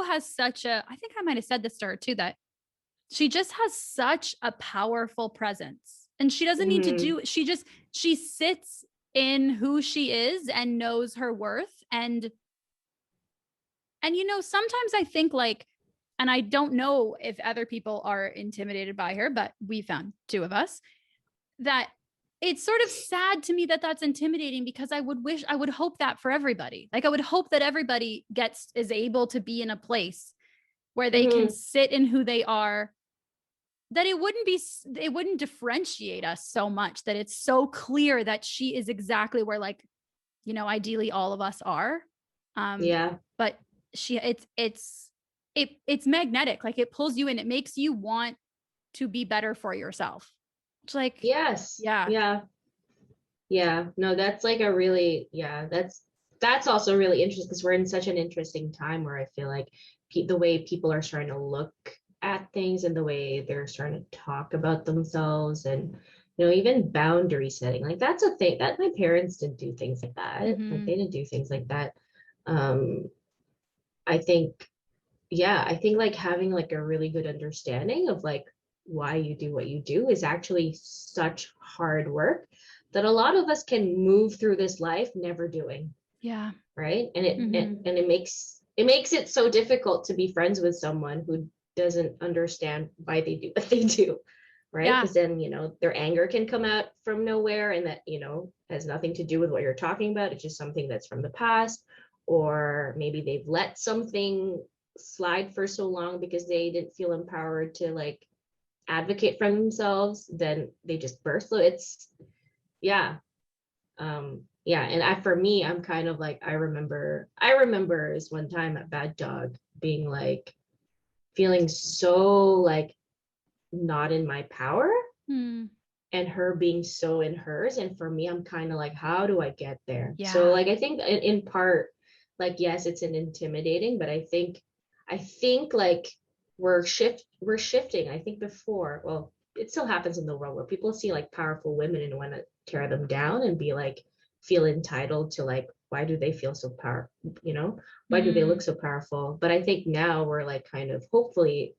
has such a, I think I might have said this to her too, that she just has such a powerful presence, and she doesn't need to do, she sits in who she is and knows her worth. And sometimes I think like and I don't know if other people are intimidated by her, but we found two of us, that it's sort of sad to me that that's intimidating, because I would hope that for everybody. Like, I would hope that everybody is able to be in a place where they can sit in who they are, that it wouldn't differentiate us so much, that it's so clear that she is exactly where, like, you know, ideally all of us are. But it's magnetic. Like, it pulls you in. It makes you want to be better for yourself. It's like, Yes. yeah. No, that's like a really, that's also really interesting, because we're in such an interesting time where I feel like the way people are starting to look at things and the way they're starting to talk about themselves, and even boundary setting, like that's a thing that my parents didn't do things like that. Like, they didn't do things like that. I think like having like a really good understanding of like why you do what you do is actually such hard work that a lot of us can move through this life never doing. Yeah. Right. And it makes it so difficult to be friends with someone who doesn't understand why they do what they do. Right. Because then, their anger can come out from nowhere, and that, has nothing to do with what you're talking about. It's just something that's from the past, or maybe they've let something slide for so long because they didn't feel empowered to like advocate for themselves, then they just burst. So it's and for me, I'm kind of like, I remember is one time at Bad Dog being like feeling so like not in my power, and her being so in hers, and for me, I'm kind of like, how do I get there? So like, I think in part, like, yes, it's an intimidating, but I think like we're shifting. I think before, well, it still happens in the world where people see like powerful women and want to tear them down and be like, feel entitled to like, why do they feel so powerful? Why do they look so powerful? But I think now we're like kind of hopefully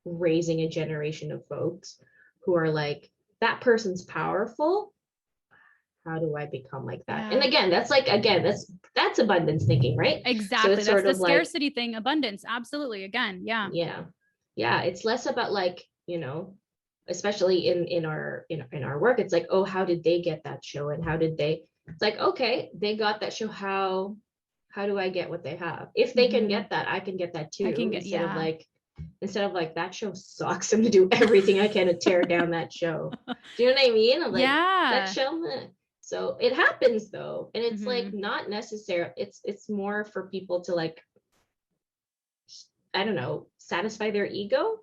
raising a generation of folks who are like, that person's powerful. How do I become like that? And again, that's abundance thinking, right? Exactly. So it's that's the scarcity thing, abundance. Absolutely. Again. Yeah. It's less about like, especially in our work, it's like, oh, how did they get that show? And it's like, okay, they got that show. How do I get what they have? If they can get that, I can get that too. Instead of like, that show sucks, I'm gonna do everything I can to tear down that show. Do you know what I mean? I'm like, that show. So it happens though, and it's like not necessary. It's more for people to like, I don't know, satisfy their ego.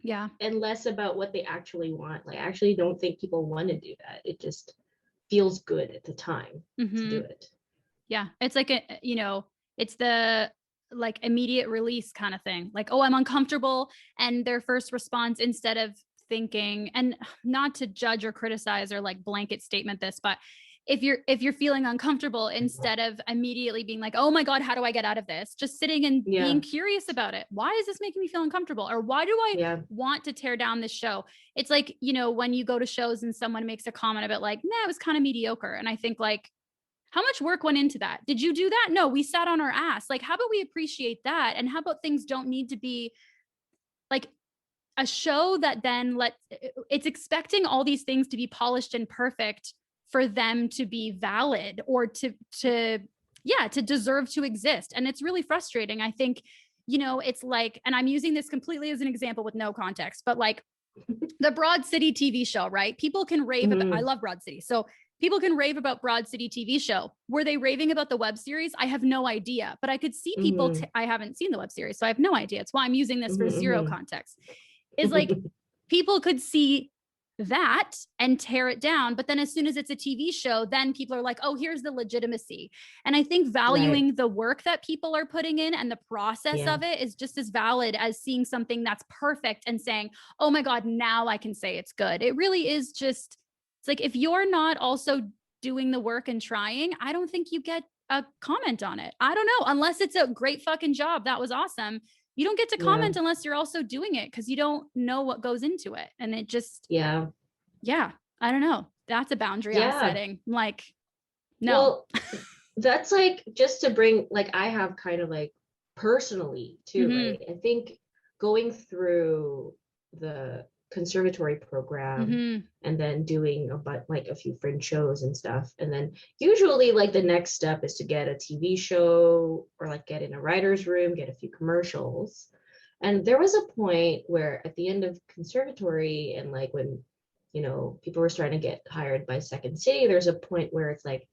Yeah. And less about what they actually want. Like, I actually don't think people want to do that. It just feels good at the time to do it. Yeah. It's like it's the like immediate release kind of thing. Like, oh, I'm uncomfortable. And their first response, instead of thinking, and not to judge or criticize or like blanket statement this, but if you're feeling uncomfortable, instead of immediately being like, oh my God, how do I get out of this? Just sitting and being curious about it. Why is this making me feel uncomfortable? Or why do I want to tear down this show? It's like, when you go to shows and someone makes a comment about like, nah, it was kind of mediocre. And I think like, how much work went into that? Did you do that? No, we sat on our ass. Like, how about we appreciate that? And how about things don't need to be like a show that then it's expecting all these things to be polished and perfect for them to be valid or to deserve to exist. And it's really frustrating. I think, it's like, and I'm using this completely as an example with no context, but like the Broad City TV show, right? People can rave about, I love Broad City. So people can rave about Broad City TV show. Were they raving about the web series? I have no idea, but I could see people, I haven't seen the web series, so I have no idea. It's why I'm using this for zero context. Is like, people could see that and tear it down. But then as soon as it's a TV show, then people are like, oh, here's the legitimacy. And I think valuing the work that people are putting in and the process of it is just as valid as seeing something that's perfect and saying, oh my God, now I can say it's good. It really is just, it's like, if you're not also doing the work and trying, I don't think you get a comment on it. I don't know, unless it's a great fucking job. That was awesome. You don't get to comment unless you're also doing it, because you don't know what goes into it. And it just, I don't know. That's a boundary I'm setting. Like, no. Well, that's like, just to bring, like, I have kind of like personally too, right? I think going through the conservatory program and then doing a few fringe shows and stuff, and then usually like the next step is to get a TV show or like get in a writer's room, get a few commercials. And there was a point where at the end of conservatory, and like when people were starting to get hired by Second City, there's a point where it's like,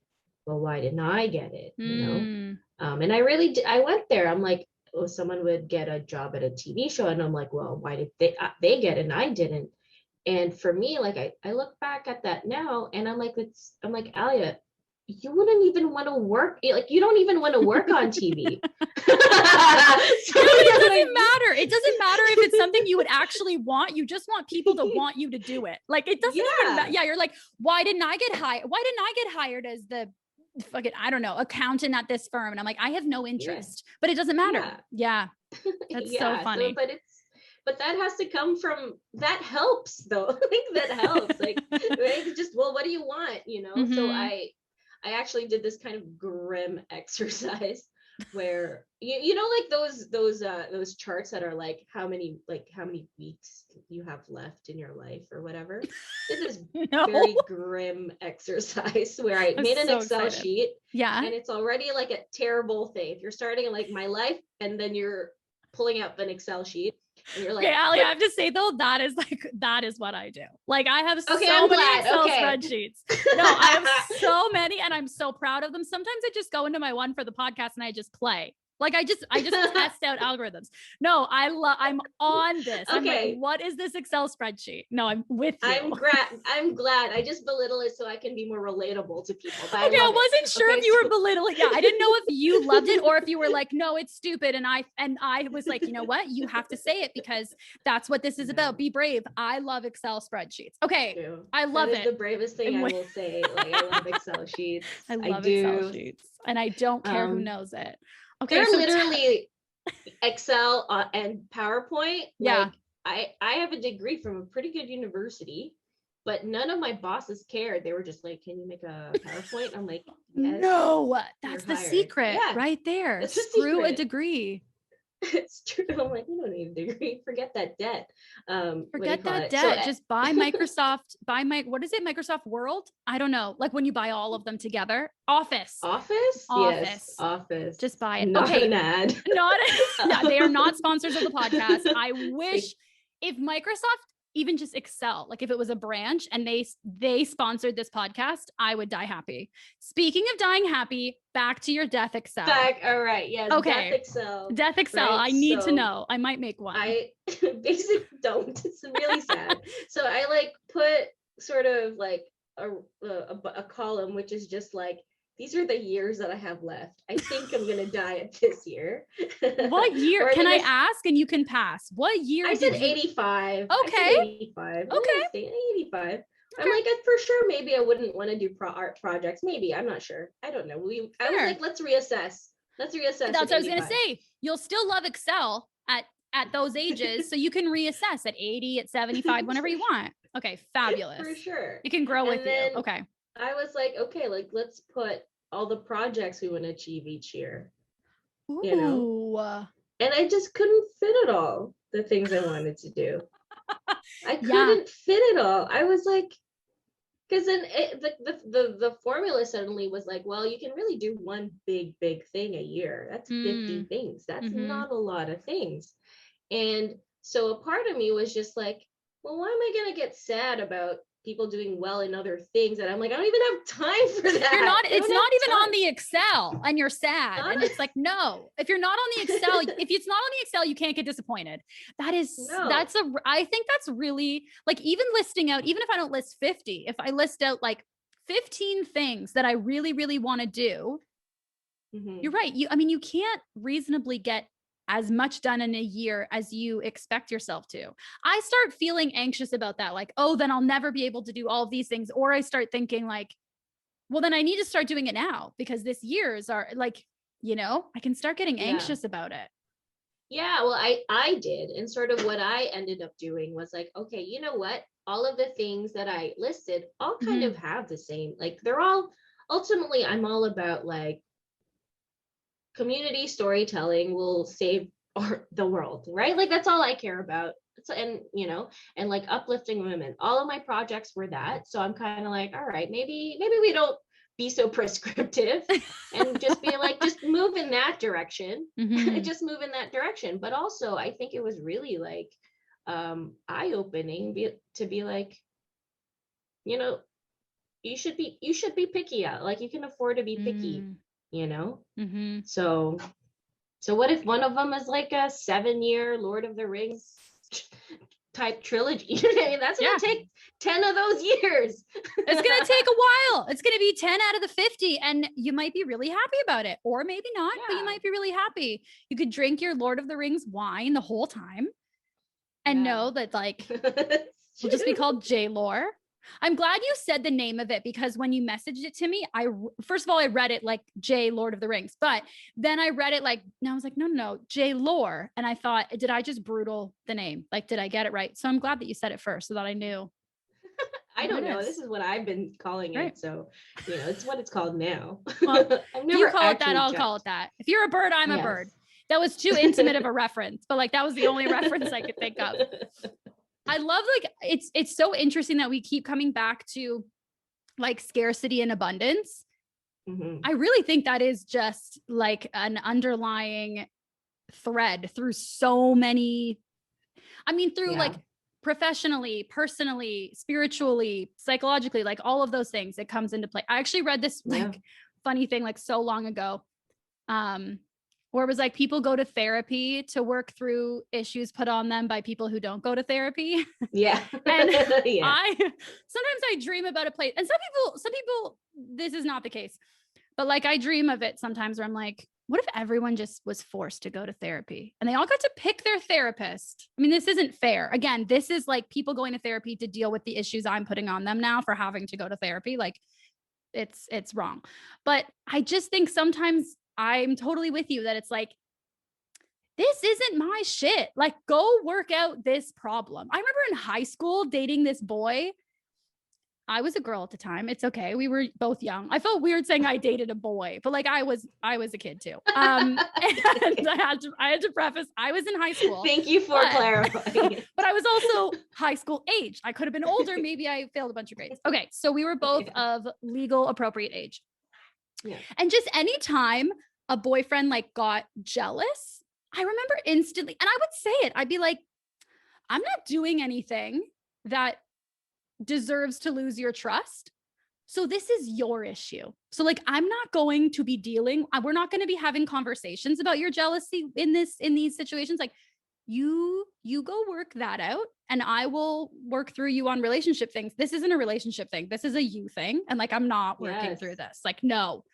well, why didn't I get it? And I really I went there. I'm like, oh, someone would get a job at a TV show, and I'm like, well, why did they get it and I didn't? And for me, like I look back at that now, and I'm like, ALIA, you wouldn't even want to work, like you don't even want to work on TV. It doesn't matter. It doesn't matter if it's something you would actually want. You just want people to want you to do it. Like it doesn't even matter. Yeah, you're like, why didn't I get hired? Why didn't I get hired as the fucking, I don't know, accountant at this firm? And I'm like, I have no interest, but it doesn't matter. Yeah. That's so funny. But that has to come from, that helps though. Like that helps. Like, right? Just, well, what do you want? So I actually did this kind of grim exercise where like those charts that are like how many weeks you have left in your life or whatever. This is very grim exercise where I made an Excel sheet. Yeah. And it's already like a terrible thing. If you're starting in like my life and then you're pulling up an Excel sheet and you're like, okay, ALIA, I have to say though, that is what I do. Like I have so many Excel spreadsheets. No, I have so many and I'm so proud of them. Sometimes I just go into my one for the podcast and I just play. Like I just test out algorithms. No, I'm on this. Okay. I'm like, what is this Excel spreadsheet? No, I'm with you. I'm glad. I just belittle it so I can be more relatable to people. Okay, I wasn't sure if you were belittling. Yeah, I didn't know if you loved it or if you were like, no, it's stupid. And I was like, you know what? You have to say it because that's what this is about. Be brave. I love Excel spreadsheets. Okay, I love it. That is the bravest thing I will say. Like I love Excel sheets. I love Excel sheets, and I don't care who knows it. Okay, they're literally Excel and PowerPoint. Yeah. Like, I have a degree from a pretty good university, but none of my bosses cared. They were just like, can you make a PowerPoint? I'm like, yes. No, that's the secret right there. Screw a degree. It's true. I'm like, you don't need a degree. Forget that debt. Forget that debt. So, just buy Microsoft. What is it? Microsoft Word? I don't know. Like when you buy all of them together. Office. Yes, Office. Just buy it. Not an ad. No, they are not sponsors of the podcast. I wish if Microsoft, even just Excel, like if it was a branch and they sponsored this podcast, I would die happy. Speaking of dying happy, back to your Death Excel. All right. Yes. Okay. Death Excel. Right? I need to know. I might make one. I basically don't. It's really sad. So I like put sort of like a column, which is just like, these are the years that I have left. I think I'm gonna die at this year. What year? Can I ask? And you can pass. What year? I said 85. Okay. 85. Okay. 85. Okay. I'm like, for sure, maybe I wouldn't want to do art projects. Maybe, I'm not sure. I don't know. I was like, let's reassess. That's what I was gonna say. You'll still love Excel at those ages, so you can reassess at 80, at 75, whenever you want. Okay, fabulous. For sure. You can grow with you. Okay. I was like, okay, like let's put all the projects we want to achieve each year. Ooh. And I just couldn't fit it all, the things I wanted to do. I couldn't fit it all. I was like, because then the formula suddenly was like, well, you can really do one big thing a year. That's 50 things. That's not a lot of things. And so a part of me was just like, well, why am I going to get sad about people doing well in other things? And I'm like, I don't even have time for that. It's not even on the Excel and you're sad. And it's like, no, if you're not on the Excel, if it's not on the Excel, you can't get disappointed. I think that's really like, even listing out, even if I don't list 50, if I list out like 15 things that I really, really want to do, you're right. You can't reasonably get as much done in a year as you expect yourself to. I start feeling anxious about that. Like, oh, then I'll never be able to do all of these things. Or I start thinking like, well, then I need to start doing it now because this years are like, I can start getting anxious about it. Yeah, well, I did. And sort of what I ended up doing was like, okay, you know what? All of the things that I listed all kind of have the same, like they're all, ultimately, I'm all about like, community storytelling will save or the world, right? Like that's all I care about. So, and you know, and like uplifting women. All of my projects were that. So I'm kind of like, all right, maybe we don't be so prescriptive and just be like, just move in that direction. Mhm. Just move in that direction. But also I think it was really like eye-opening to be like, you know, you should be picky out. Like you can afford to be picky, Mm. you know? Mhm. So what if one of them is like a 7-year Lord of the Rings type trilogy? You know what I mean? That's gonna Yeah. take 10 of those years. It's going to take a while. It's going to be 10 out of the 50 and you might be really happy about it or maybe not, but you Yeah. might be really happy. You could drink your Lord of the Rings wine the whole time and Yeah. know that like It's will just be true. called J-Lore. I'm glad you said the name of it because when you messaged it to me, first of all, I read it like J Lord of the Rings, but then I read it like, no, I was like, no, J-Lore. And I thought, did I just brutal the name? Like, did I get it right? So I'm glad that you said it first so that I knew I what don't it know. This is. is what I've been calling Right. it. So, you know, it's what it's called now. Well, I've if you never call it that, actually I'll call it checked. that. If you're a bird, I'm a Yes. bird. That was too intimate of a reference, but like that was the only reference I could think of. I love like it's so interesting that we keep coming back to like scarcity and abundance. Mhm. I really think that is just like an underlying thread through so many, I mean, through Yeah. like professionally, personally, spiritually, psychologically, like all of those things, it comes into play. I actually read this Yeah. like funny thing like so long ago. Where it was like people go to therapy to work through issues put on them by people who don't go to therapy. Yeah. And Yeah. I sometimes I dream about a place, and some people, this is not the case, but like I dream of it sometimes where I'm like, what if everyone just was forced to go to therapy and they all got to pick their therapist? I mean, this isn't fair. Again, this is like people going to therapy to deal with the issues I'm putting on them now for having to go to therapy. Like it's wrong. But I just think sometimes I'm totally with you that it's like, this isn't my shit. Like, go work out this problem. I remember in high school dating this boy. I was a girl at the time. It's okay. We were both young. I felt weird saying I dated a boy, but like I was a kid too. And I had to preface I was in high school. Thank you for clarifying. But I was also high school age. I could have been older. Maybe I failed a bunch of grades. Okay. So we were both of legal appropriate age. Yeah. And just anytime a boyfriend like got jealous, I remember instantly, and I would say it, I'd be like, I'm not doing anything that deserves to lose your trust. So this is your issue. So like I'm not going to be we're not going to be having conversations about your jealousy in these situations. Like you go work that out and I will work through you on relationship things. This isn't a relationship thing. This is a you thing. And like I'm not working through this. Like no.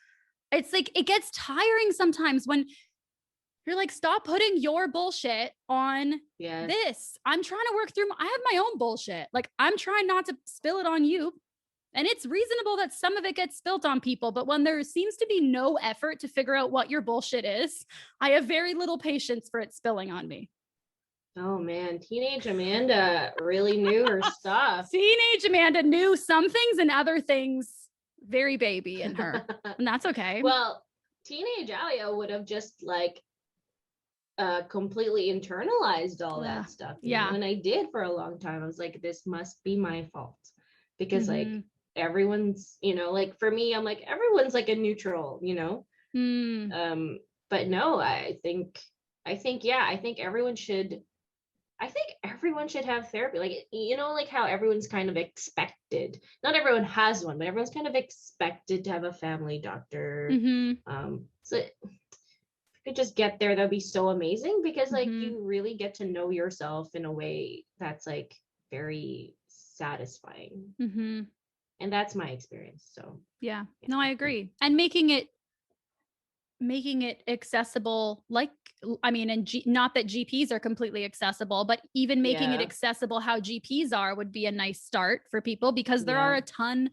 It's like it gets tiring sometimes when you're like, stop putting your bullshit on this. I'm trying to work through I have my own bullshit. Like I'm trying not to spill it on you. And it's reasonable that some of it gets spilt on people, but when there seems to be no effort to figure out what your bullshit is, I have very little patience for it spilling on me. Oh man, teenage Amanda really knew her stuff. Teenage Amanda knew some things and other things very baby in her. And that's okay. Well, teenage ALIA would have just like completely internalized all that stuff. You know? And I did for a long time. I was like, this must be my fault. Because like everyone's, you know, like for me, I'm like, everyone's like a neutral, you know. But no, I think everyone should have therapy. Like, you know, like how everyone's kind of expected. Not everyone has one, but everyone's kind of expected to have a family doctor. So if you could just get there, that'd be so amazing because like you really get to know yourself in a way that's like very satisfying. And that's my experience. So yeah. No, I agree. And making it accessible, like I mean, and not that GPs are completely accessible, but even making it accessible how GPs are would be a nice start for people because there are a ton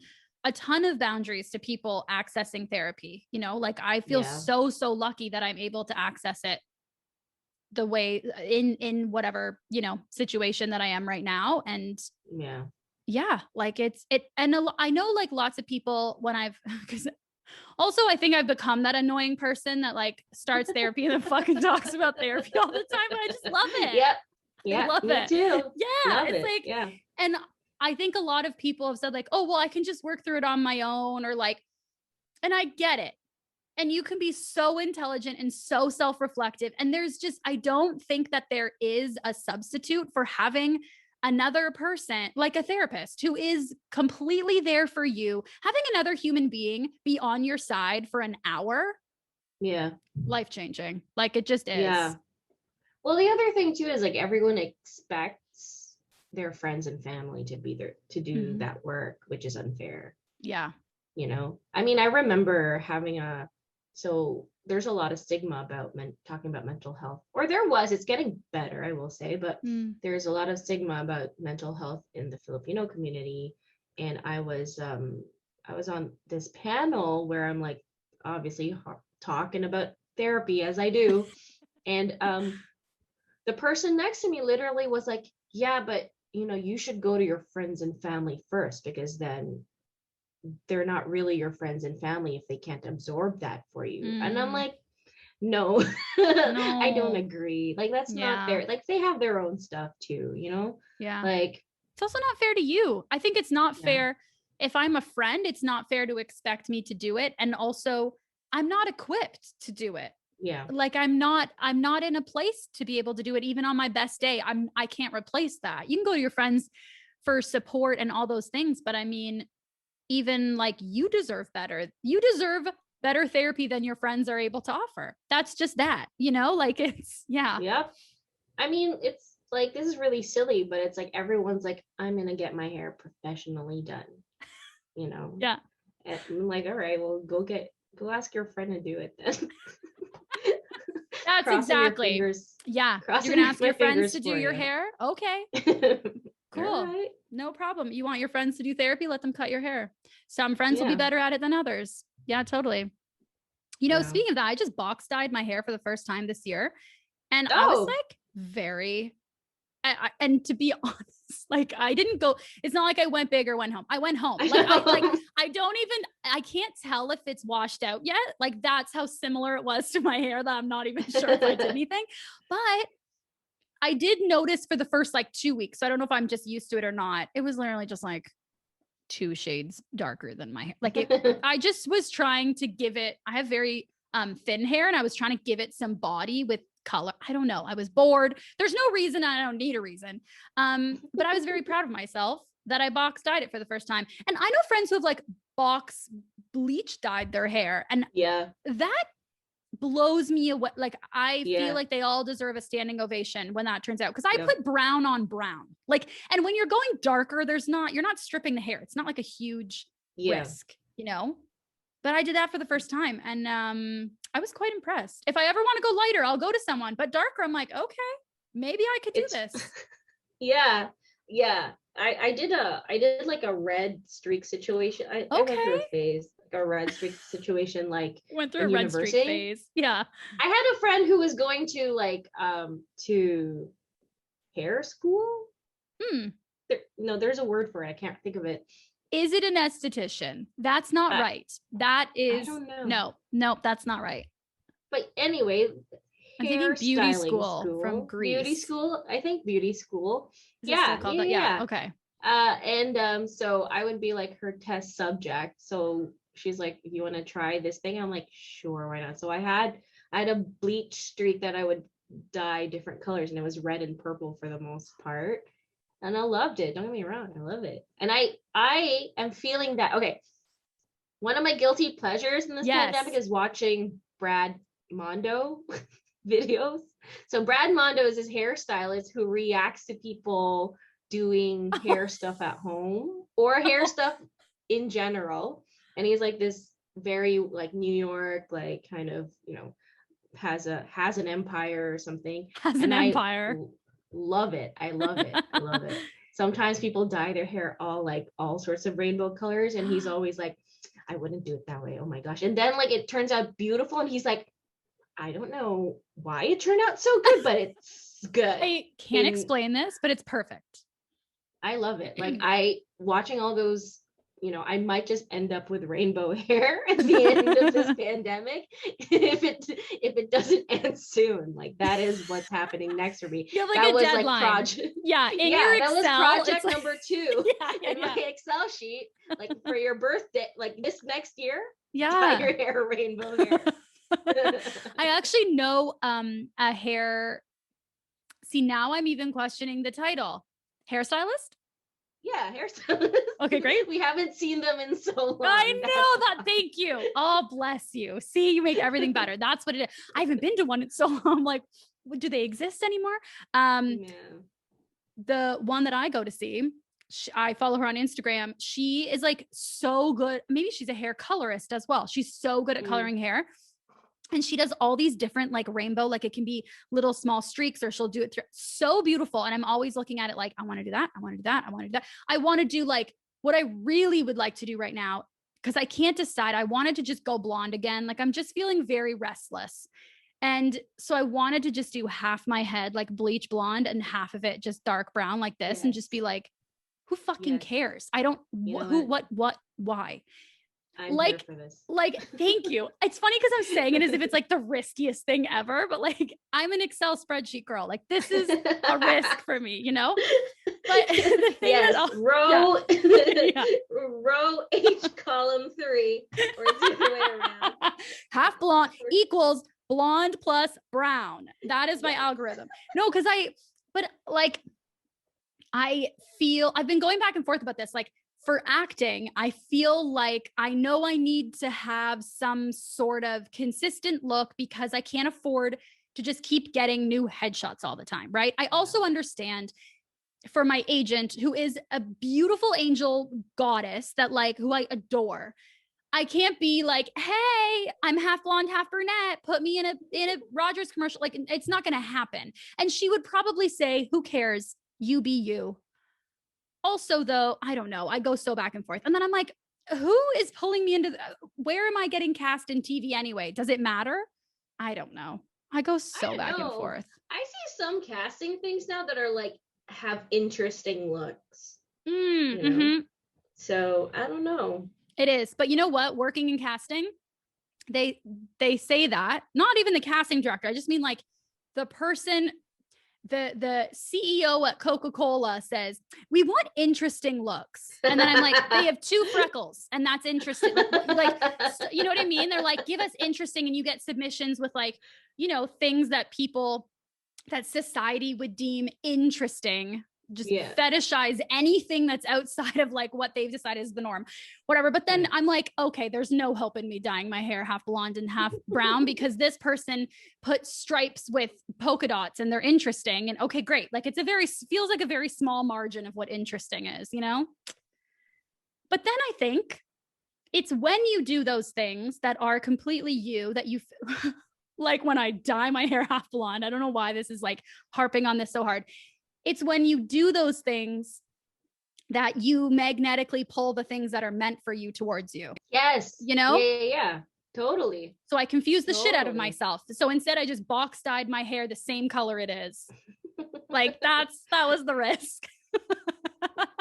of boundaries to people accessing therapy. You know, like I feel so lucky that I'm able to access it the way in whatever, you know, situation that I am right now. And like and I know like lots of people when I've because Also, I think I've become that annoying person that like starts therapy and then fucking talks about therapy all the time, but I just love it. Yep. I Yeah, love me it. too. Yeah. Love It's it. like, Yeah. and I think a lot of people have said like, oh, well, I can just work through it on my own or like, and I get it. And you can be so intelligent and so self-reflective. And there's just, I don't think that there is a substitute for having another person, like a therapist, who is completely there for you. Having another human being be on your side for an hour, Yeah. life-changing. Like it just is. Yeah. Well, the other thing too is like everyone expects their friends and family to be there to do that work, which is unfair. Yeah. You know, I mean, I remember having so there's a lot of stigma about talking about mental health, or there was, it's getting better, I will say, but there's a lot of stigma about mental health in the Filipino community. And I was on this panel where I'm like, obviously talking about therapy as I do. And the person next to me literally was like, yeah, but you know, you should go to your friends and family first, because then they're not really your friends and family if they can't absorb that for you. And I'm like, no, I don't agree. Like, that's not fair. Like, they have their own stuff too, you know? Yeah. Like, it's also not fair to you. I think it's not fair. If I'm a friend, it's not fair to expect me to do it. And also, I'm not equipped to do it. Yeah. Like I'm not in a place to be able to do it. Even on my best day, I can't replace that. You can go to your friends for support and all those things. But I mean, even like you deserve better. You deserve better therapy than your friends are able to offer. That's just that, you know, like it's, yeah. Yep. I mean, it's like, this is really silly, but it's like, everyone's like, I'm going to get my hair professionally done, you know? Yeah. And I'm like, all right, well, go ask your friend to do it then. That's exactly. Yeah. You're going to ask your friends to do your hair. Okay. Cool. Right. No problem. You want your friends to do therapy? Let them cut your hair. Some friends will be better at it than others. Yeah, totally. You know, speaking of that, I just box dyed my hair for the first time this year. And I was like and to be honest, like I didn't go, it's not like I went big or went home. I went home. I can't tell if it's washed out yet. Like that's how similar it was to my hair that I'm not even sure if I did anything. But I did notice for the first like 2 weeks. So I don't know if I'm just used to it or not. It was literally just like 2 shades darker than my hair. Like I just was trying to give it, I have very thin hair and I was trying to give it some body with color. I don't know. I was bored. There's no reason. I don't need a reason. But I was very proud of myself that I box dyed it for the first time. And I know friends who have like box bleach dyed their hair. And that blows me away. Like I feel like they all deserve a standing ovation when that turns out. Cause I put brown on brown. Like, and when you're going darker, you're not stripping the hair. It's not like a huge risk, you know? But I did that for the first time. And I was quite impressed. If I ever want to go lighter, I'll go to someone, but darker, I'm like, okay, maybe I could do this. Yeah. I did like a red streak situation. I went through a phase, like a red streak situation, like went through a red streak phase. Yeah. I had a friend who was going to like to hair school. There's a word for it. I can't think of it. Is it an esthetician? That's not right. That is, I don't know. No, that's not right. But anyway, I'm thinking beauty school from Greece. Beauty school. I think beauty school. Is it still called that? Yeah. Okay. And so I would be like her test subject. So she's like, if you want to try this thing, I'm like, sure, why not? So I had a bleach streak that I would dye different colors, and it was red and purple for the most part. And I loved it. Don't get me wrong, I love it. And I am feeling that. Okay, one of my guilty pleasures in this pandemic is watching Brad Mondo videos. So Brad Mondo is his hairstylist who reacts to people doing hair stuff at home or hair stuff in general. And he's like this very like New York, like kind of, you know, has an empire or something. Empire. Love it. I love it. I love it. Sometimes people dye their hair all sorts of rainbow colors, and he's always like, I wouldn't do it that way. Oh my gosh. And then like it turns out beautiful, and he's like, I don't know why it turned out so good, but it's good. I can't explain this, but it's perfect. I love it. Like watching all those, I might just end up with rainbow hair at the end of this pandemic if it doesn't end soon. Like that is what's happening next for me. You have like That a was deadline. like project. Yeah, in Yeah, your that was Excel, project it's like, number 2 yeah, in my Excel sheet. Like for your birthday, like this next year, dye yeah. your hair rainbow hair. I actually know a hair. See, now I'm even questioning the title. Hairstylist? Yeah, hairstylist. Okay, great. We haven't seen them in so long. I know that. Thank you. Oh, bless you. See, you make everything better. That's what it is. I haven't been to one in so long. I'm like, do they exist anymore? Yeah. The one that I go to see, I follow her on Instagram. She is like so good. Maybe she's a hair colorist as well. She's so good at coloring hair. And she does all these different like rainbow, like it can be little small streaks, or she'll do it through. So beautiful. And I'm always looking at it like, I want to do that. I want to do that. I want to do that. I want to do like what I really would like to do right now, because I can't decide. I wanted to just go blonde again. Like I'm just feeling very restless. And so I wanted to just do half my head like bleach blonde and half of it just dark brown like this, and just be like, who fucking cares? I don't, what, why? I'm like, here for this. Like, thank you. It's funny because I'm saying it as if it's like the riskiest thing ever, but like I'm an Excel spreadsheet girl. Like this is a risk for me, But the thing yes, row row H column 3, or it's the other way around. Half blonde equals blonde plus brown. That is my algorithm. No, because I feel I've been going back and forth about this. Like for acting, I feel like I know I need to have some sort of consistent look because I can't afford to just keep getting new headshots all the time, right? I also understand for my agent, who is a beautiful angel goddess that who I adore. I can't be like, hey, I'm half blonde, half brunette. Put me in a Rogers commercial. Like it's not going to happen. And she would probably say, who cares? You be you. Also, though, I don't know. I go so back and forth. And then I'm like, who is pulling me into where am I getting cast in TV anyway? Does it matter? I don't know. I go so back and forth. I see some casting things now that are like have interesting looks. So I don't know. It is. But you know what? Working in casting, they say that. Not even the casting director. I just mean like the person. The CEO at Coca-Cola says, we want interesting looks. And then I'm like, they have 2 freckles and that's interesting. Like, you know what I mean? They're like, give us interesting. And you get submissions with like, things that society would deem interesting, just fetishize anything that's outside of like what they've decided is the norm, whatever. But then I'm like, okay, there's no hope in me dyeing my hair half blonde and half brown because this person put stripes with polka dots and they're interesting. And okay, great. Like feels like a very small margin of what interesting is, But then I think it's when you do those things that are completely you that you like when I dye my hair half blonde, I don't know why this is like harping on this so hard. It's when you do those things that you magnetically pull the things that are meant for you towards you. Yes. Yeah. Totally. So I confused the shit out of myself. So instead I just box dyed my hair the same color it is. Like that was the risk.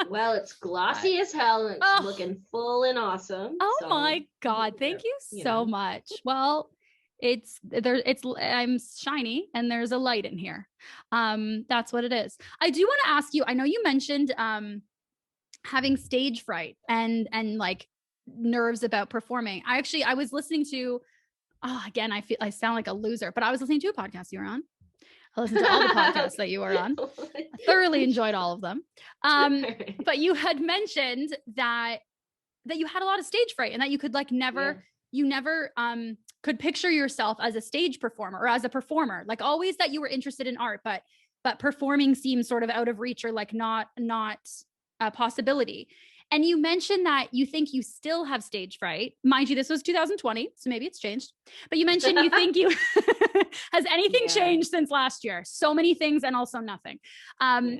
Well, it's glossy as hell and it's looking full and awesome. Oh my God. Thank you so much. Well, I'm shiny and there's a light in here. That's what it is. I do want to ask you, I know you mentioned having stage fright and like nerves about performing. I was listening to again, I sound like a loser, but I was listening to a podcast you were on. I listened to all the podcasts that you were on. Thoroughly enjoyed all of them. But you had mentioned that you had a lot of stage fright and that you could like never could picture yourself as a stage performer or as a performer, like always that you were interested in art, but performing seems sort of out of reach or like not a possibility. And you mentioned that you think you still have stage fright. Mind you, this was 2020, so maybe it's changed. But you mentioned you think you has anything changed since last year? So many things and also nothing.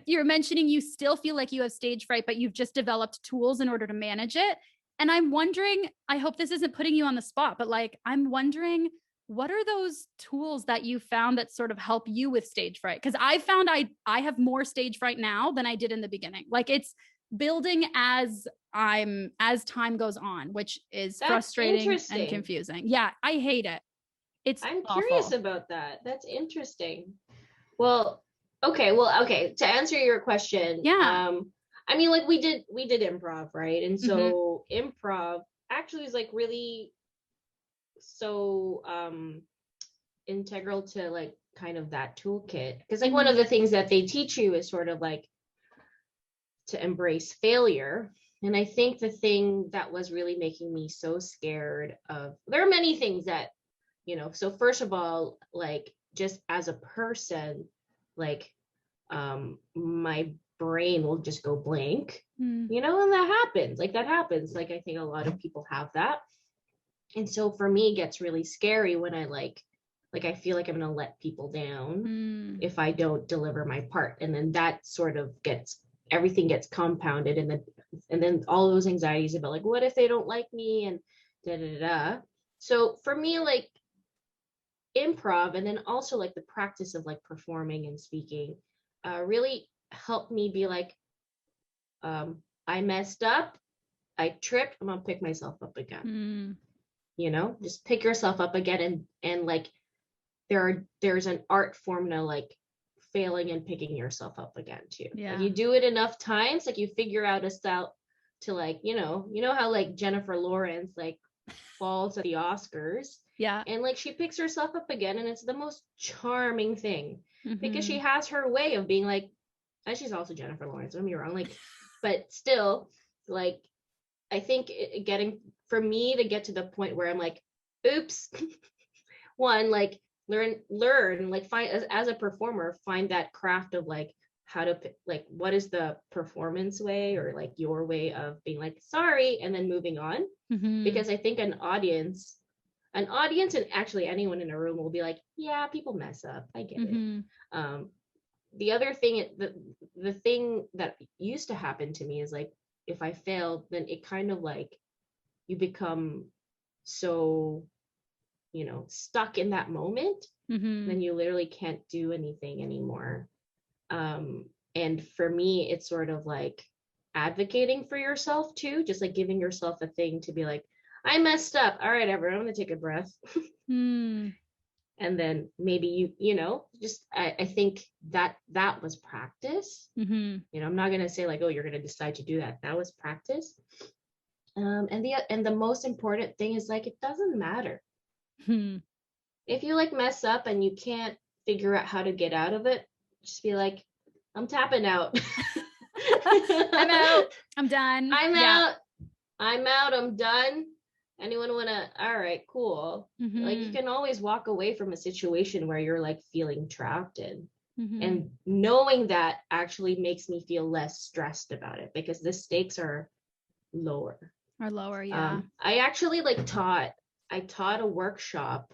You're mentioning you still feel like you have stage fright, but you've just developed tools in order to manage it. And I'm wondering, I hope this isn't putting you on the spot, but like, I'm wondering, what are those tools that you found that sort of help you with stage fright? Because I found I have more stage fright now than I did in the beginning. Like it's building as time goes on, which is That's frustrating and confusing. Yeah, I hate it. I'm awful. curious about that. That's interesting. Well, okay. To answer your question, Yeah. I mean, like we did improv, right? And so improv actually is like really so integral to like kind of that toolkit. Because like one of the things that they teach you is sort of like to embrace failure. And I think the thing that was really making me so scared of, there are many things that, you know, so first of all, like just as a person, like my brain will just go blank, you know, and that happens. Like I think a lot of people have that. And so for me, it gets really scary when I like I feel like I'm gonna let people down if I don't deliver my part. And then that sort of everything gets compounded, and then all those anxieties about like, what if they don't like me, and da da da. So for me, like improv, and then also like the practice of like performing and speaking, really helped me be like, I messed up, I tripped, I'm gonna pick myself up again. You know, just pick yourself up again, and like there's an art form to like failing and picking yourself up again too. Yeah. Like you do it enough times, like you figure out a style to like, you know how like Jennifer Lawrence like falls at the Oscars. Yeah. And like she picks herself up again, and it's the most charming thing because she has her way of being like, and she's also Jennifer Lawrence, don't get me wrong, like, but still, like, I think getting, for me to get to the point where I'm like, oops, one, like learn, like find as a performer, find that craft of like how to like, what is the performance way, or like your way of being like, sorry, and then moving on. Because I think an audience, and actually anyone in a room will be like, yeah, people mess up, I get it. The other thing, the thing that used to happen to me is like, if I failed, then it kind of like, you become so, you know, stuck in that moment, then you literally can't do anything anymore. And for me, it's sort of like advocating for yourself too, just like giving yourself a thing to be like, I messed up. All right, everyone, I'm gonna take a breath. And then maybe you know, just I think that was practice. You know, I'm not gonna say like, oh, you're gonna decide to do that. That was practice. And the most important thing is like, it doesn't matter. If you like mess up and you can't figure out how to get out of it, just be like, I'm tapping out. I'm out. I'm done. I'm out. I'm done. Anyone wanna? All right, cool. Like you can always walk away from a situation where you're like feeling trapped in. And knowing that actually makes me feel less stressed about it, because the stakes are lower. Yeah. I actually like taught a workshop.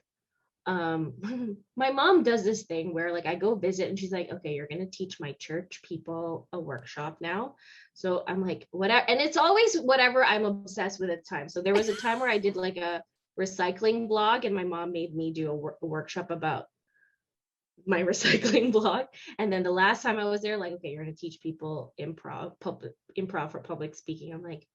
My mom does this thing where like I go visit and she's like, okay, you're gonna teach my church people a workshop now. So I'm like, whatever, and it's always whatever I'm obsessed with at the time. So there was a time where I did like a recycling blog, and my mom made me do a workshop about my recycling blog. And then the last time I was there, like, okay, you're gonna teach people improv for public speaking. I'm like,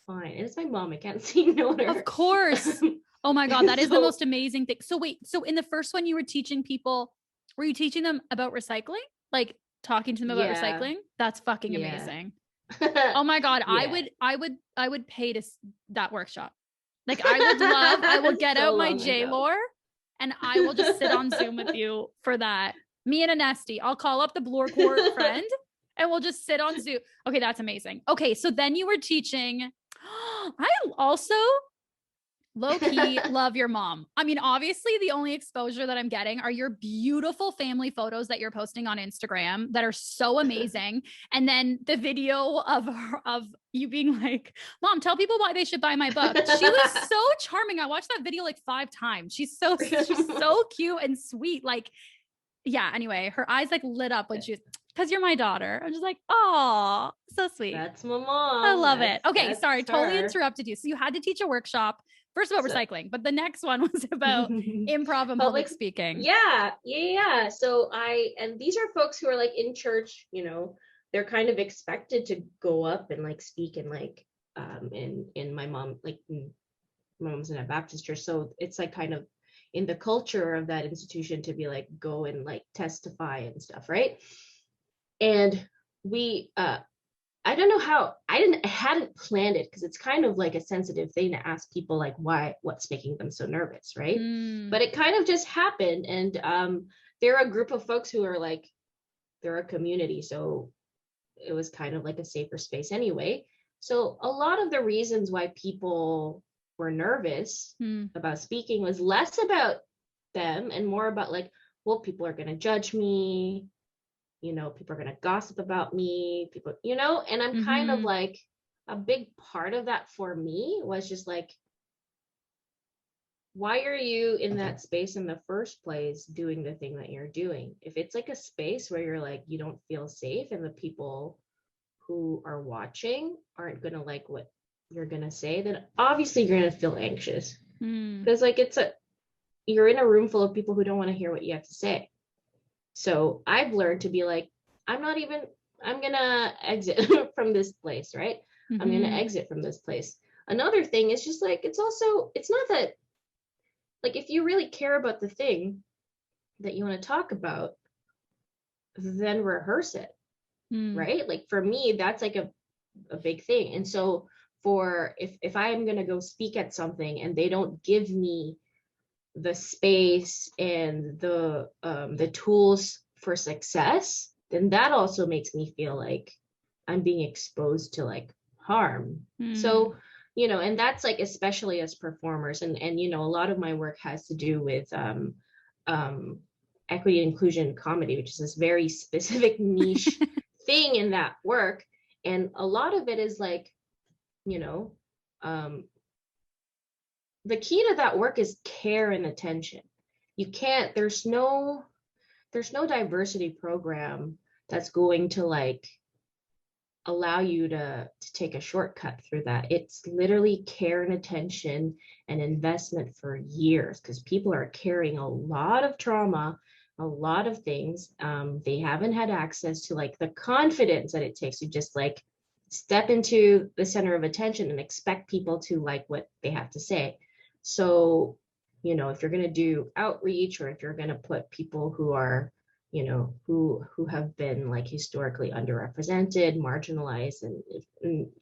fine. And it's my mom, I can't say no to her. Of course. Oh my God, that is the most amazing thing. So wait, so in the first one you were teaching people, were you teaching them about recycling? Like talking to them about recycling? That's fucking amazing. Oh my God, I would pay to that workshop. Like I will get out my J-Lore and I will just sit on Zoom with you for that. Me and Anesti, I'll call up the Bloor Court friend and we'll just sit on Zoom. Okay, that's amazing. Okay, so then you were teaching. I also low-key love your mom. I mean, obviously the only exposure that I'm getting are your beautiful family photos that you're posting on Instagram that are so amazing. And then the video of you being like, Mom, tell people why they should buy my book. She was so charming. I watched that video like 5 times. She's so cute and sweet. Like, yeah, anyway, her eyes like lit up when she was, because you're my daughter. I'm just like, oh, so sweet. That's my mom. I love it. Okay, sorry, totally interrupted you. So you had to teach a workshop. First about recycling, but the next one was about improv and public speaking. Yeah. So and these are folks who are like in church, you know, they're kind of expected to go up and like speak and like in my mom, like my mom's in a Baptist church, so it's like kind of in the culture of that institution to be like go and like testify and stuff, right? And we I don't know how I hadn't planned it because it's kind of like a sensitive thing to ask people like what's making them so nervous, right? But it kind of just happened, and they're a group of folks who are like, they're a community, so it was kind of like a safer space anyway. So a lot of the reasons why people were nervous about speaking was less about them and more about like, well, people are going to judge me, you know, people are going to gossip about me, people, you know, and I'm kind of like, a big part of that for me was just like, why are you in that space in the first place doing the thing that you're doing? If it's like a space where you're like, you don't feel safe and the people who are watching aren't going to like what you're going to say, then obviously you're going to feel anxious. Because like you're in a room full of people who don't want to hear what you have to say. So I've learned to be like, I'm going to exit from this place, right? I'm going to exit from this place. Another thing is just like, it's not that, like, if you really care about the thing that you want to talk about, then rehearse it, right? Like for me, that's like a big thing. And so for if I am going to go speak at something and they don't give me the space and the tools for success, then that also makes me feel like I'm being exposed to like harm. So, you know, and that's like, especially as performers, and you know, a lot of my work has to do with equity and inclusion comedy, which is this very specific niche thing in that work. And a lot of it is like, you know, the key to that work is care and attention. You can't, there's no diversity program that's going to like allow you to take a shortcut through that. It's literally care and attention and investment for years, because people are carrying a lot of trauma, a lot of things. They haven't had access to like the confidence that it takes to just like step into the center of attention and expect people to like what they have to say. So, you know, if you're going to do outreach, or if you're going to put people who are, you know, who have been like historically underrepresented, marginalized, and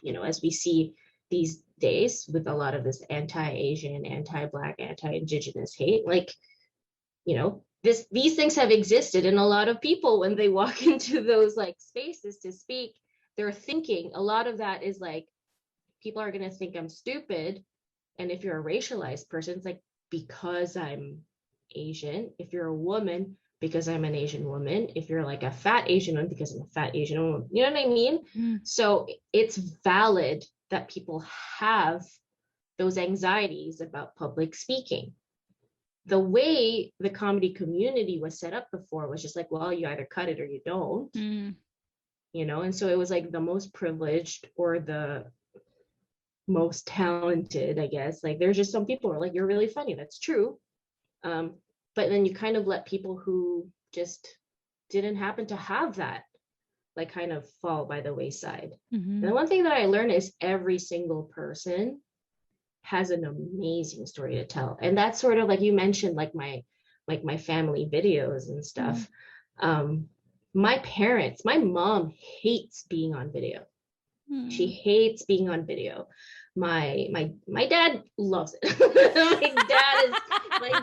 you know, as we see these days with a lot of this anti-Asian, anti-Black, anti-Indigenous hate, like, you know, these things have existed, and a lot of people, when they walk into those like spaces to speak, they're thinking a lot of that is like, people are going to think I'm stupid. And if you're a racialized person, it's like, because I'm Asian. If you're a woman, because I'm an Asian woman. If you're like a fat Asian woman, because I'm a fat Asian woman. You know what I mean? So it's valid that people have those anxieties about public speaking. The way the comedy community was set up before was just like, well, you either cut it or you don't. You know, and so it was like the most privileged or the most talented, I guess. Like there's just some people who are like, you're really funny. That's true. But then you kind of let people who just didn't happen to have that like kind of fall by the wayside. And the one thing that I learned is every single person has an amazing story to tell. And that's sort of like you mentioned, like my family videos and stuff. My mom hates being on video. She hates being on video. My dad loves it. my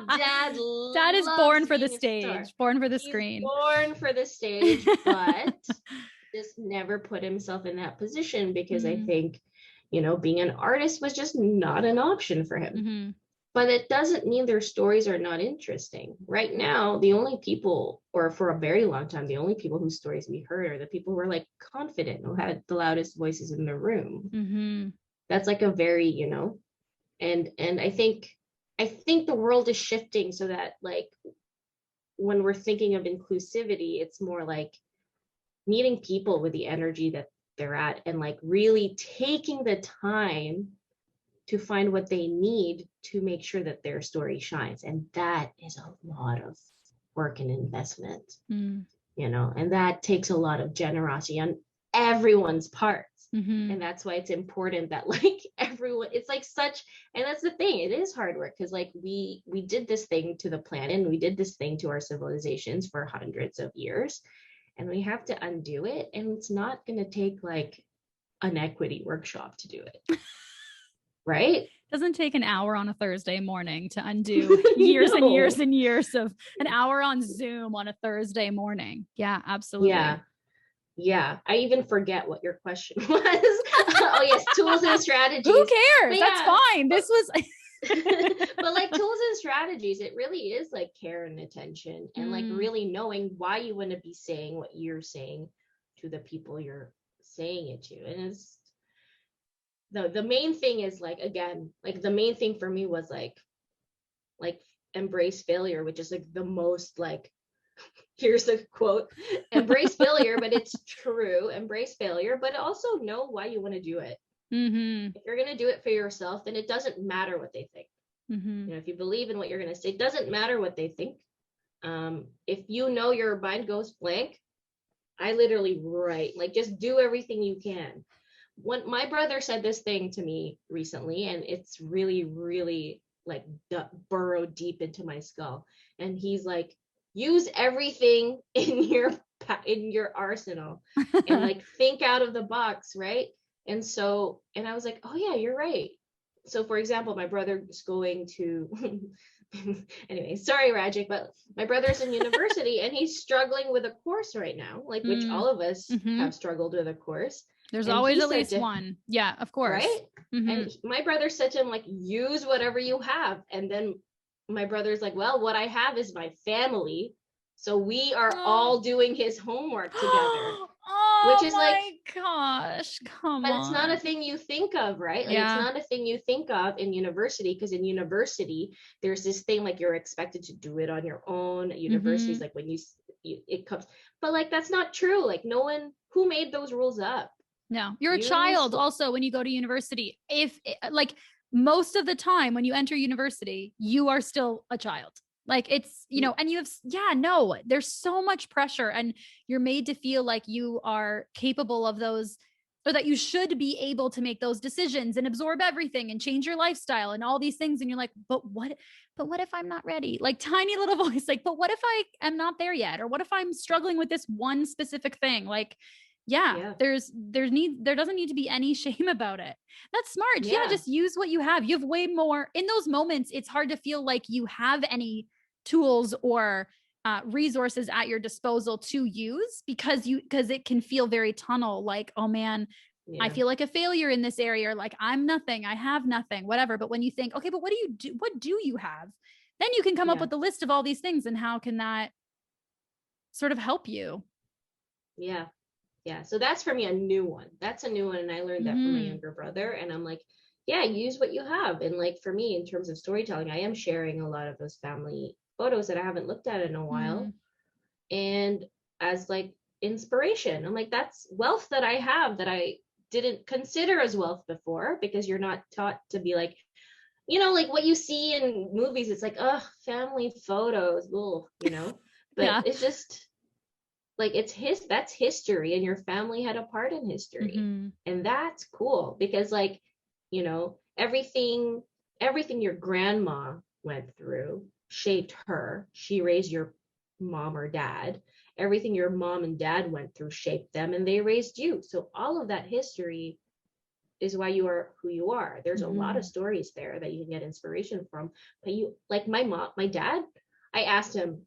dad is born for the stage, born for the screen. Born for the stage, but just never put himself in that position because I think, you know, being an artist was just not an option for him. But it doesn't mean their stories are not interesting. Right now, the only people, or for a very long time, the only people whose stories we heard are the people who were like confident, who had the loudest voices in the room. That's like a very, you know, and I think the world is shifting so that like when we're thinking of inclusivity, it's more like meeting people with the energy that they're at and like really taking the time to find what they need to make sure that their story shines. And that is a lot of work and investment, you know, and that takes a lot of generosity everyone's parts. Mm-hmm. And that's why it's important that like everyone, it's like such, and that's the thing, it is hard work because like we did this thing to the planet and we did this thing to our civilizations for hundreds of years, and we have to undo it, and it's not going to take like an equity workshop to do it. Right? Doesn't take an hour on a Thursday morning to undo years and years and years of an hour on Zoom on a Thursday morning. Yeah, absolutely. Yeah, I even forget what your question was. Oh yes, tools and strategies. Who cares? But That's fine. This was but like tools and strategies, it really is like care and attention, and like really knowing why you want to be saying what you're saying to the people you're saying it to. And it's the main thing is like, again, like the main thing for me was like embrace failure, which is like the most like, here's the quote, embrace failure, but it's true, embrace failure, but also know why you want to do it. If you're going to do it for yourself, then it doesn't matter what they think. You know, if you believe in what you're going to say, it doesn't matter what they think. If you know your mind goes blank, I literally write, like, just do everything you can. When my brother said this thing to me recently, and it's really, really like burrowed deep into my skull, and he's like, use everything in your arsenal and like think out of the box, right? And I was like, oh yeah, you're right. So for example, my brother's going to anyway, sorry Rajik, but my brother's in university and he's struggling with a course right now, like which all of us have struggled with a course. There's always at least one. Yeah, of course. Right? And my brother said to him, like, use whatever you have. And then my brother's like, well, what I have is my family. So we are all doing his homework together. Which is like, gosh, come on. But it's not a thing you think of, right? Like, it's not a thing you think of in university, because in university, there's this thing like you're expected to do it on your own. At universities, like when it comes, but like that's not true. Like no one who made those rules up. No, you're a child also when you go to university. If like most of the time when you enter university, you are still a child. Like it's, you know, and you have, there's so much pressure and you're made to feel like you are capable of those, or that you should be able to make those decisions and absorb everything and change your lifestyle and all these things. And you're like, but what if I'm not ready? Like tiny little voice, like, but what if I am not there yet? Or what if I'm struggling with this one specific thing? Like, there doesn't need to be any shame about it. That's smart. Just use what you have. You have way more in those moments. It's hard to feel like you have any tools or resources at your disposal to use because it can feel very tunnel, like, oh man, I feel like a failure in this area, or like I'm nothing, I have nothing, whatever. But when you think, okay, but what do you have? Then you can come up with a list of all these things, and how can that sort of help you? Yeah, so that's for me a new one. That's a new one, and I learned that from my younger brother. And I'm like, use what you have. And like for me, in terms of storytelling, I am sharing a lot of those family photos that I haven't looked at in a while, and as like inspiration. I'm like, that's wealth that I have that I didn't consider as wealth before, because you're not taught to be like, you know, like what you see in movies. It's like, oh, family photos, you know, but it's just like that's history, and your family had a part in history. And that's cool, because like, you know, everything your grandma went through shaped her. She raised your mom or dad. Everything your mom and dad went through shaped them, and they raised you. So all of that history is why you are who you are. There's a lot of stories there that you can get inspiration from. But you, like my dad, I asked him,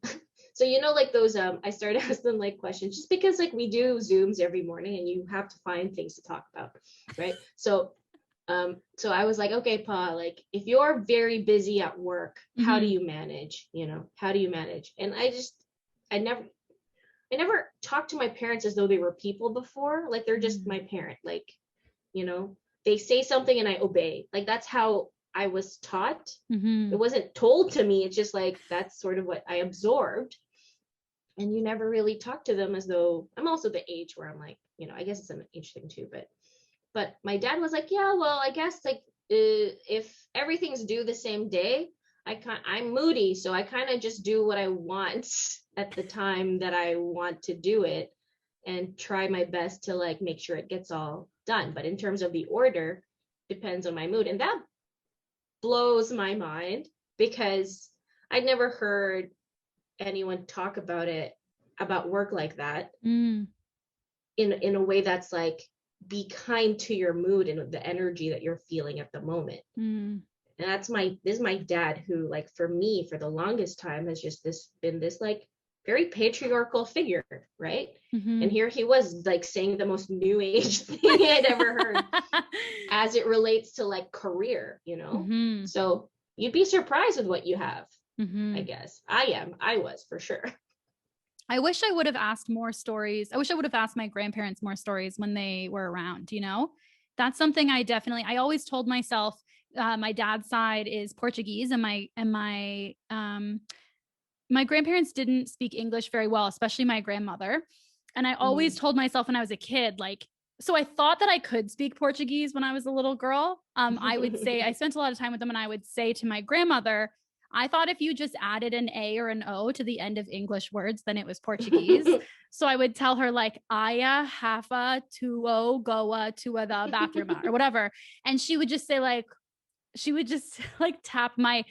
so, you know, like those, I started asking them like questions, just because like we do Zooms every morning and you have to find things to talk about, right? So I was like, okay, Pa, like if you're very busy at work, how do you manage? You know, how do you manage? And I never talked to my parents as though they were people before. Like they're just my parent. Like, you know, they say something and I obey. Like that's how I was taught. It wasn't told to me. It's just like, that's sort of what I absorbed. And you never really talk to them as though, I'm also the age where I'm like, you know, I guess it's an age thing too, but my dad was like, yeah, well, I guess like if everything's due the same day, I'm moody, so I kind of just do what I want at the time that I want to do it. and try my best to like make sure it gets all done. But in terms of the order, depends on my mood. And that blows my mind because I'd never heard anyone talk about work like that in a way that's like, be kind to your mood and the energy that you're feeling at the moment. And this is my dad, who like for me for the longest time has just been this like very patriarchal figure, right? And here he was like saying the most new age thing I'd ever heard as it relates to like career, so you'd be surprised with what you have. I guess I was for sure. I wish I would have asked more stories. I wish I would have asked my grandparents more stories when they were around, That's something I always told myself. My dad's side is Portuguese, and my grandparents didn't speak English very well, especially my grandmother. And I always told myself when I was a kid, like, so I thought that I could speak Portuguese when I was a little girl. I would say, I spent a lot of time with them, and I would say to my grandmother, I thought if you just added an A or an O to the end of English words, then it was Portuguese. So I would tell her like, Aya, Hafa, Tuo, Goa, Tua, the bathroom, or whatever. And she would just say like, tap my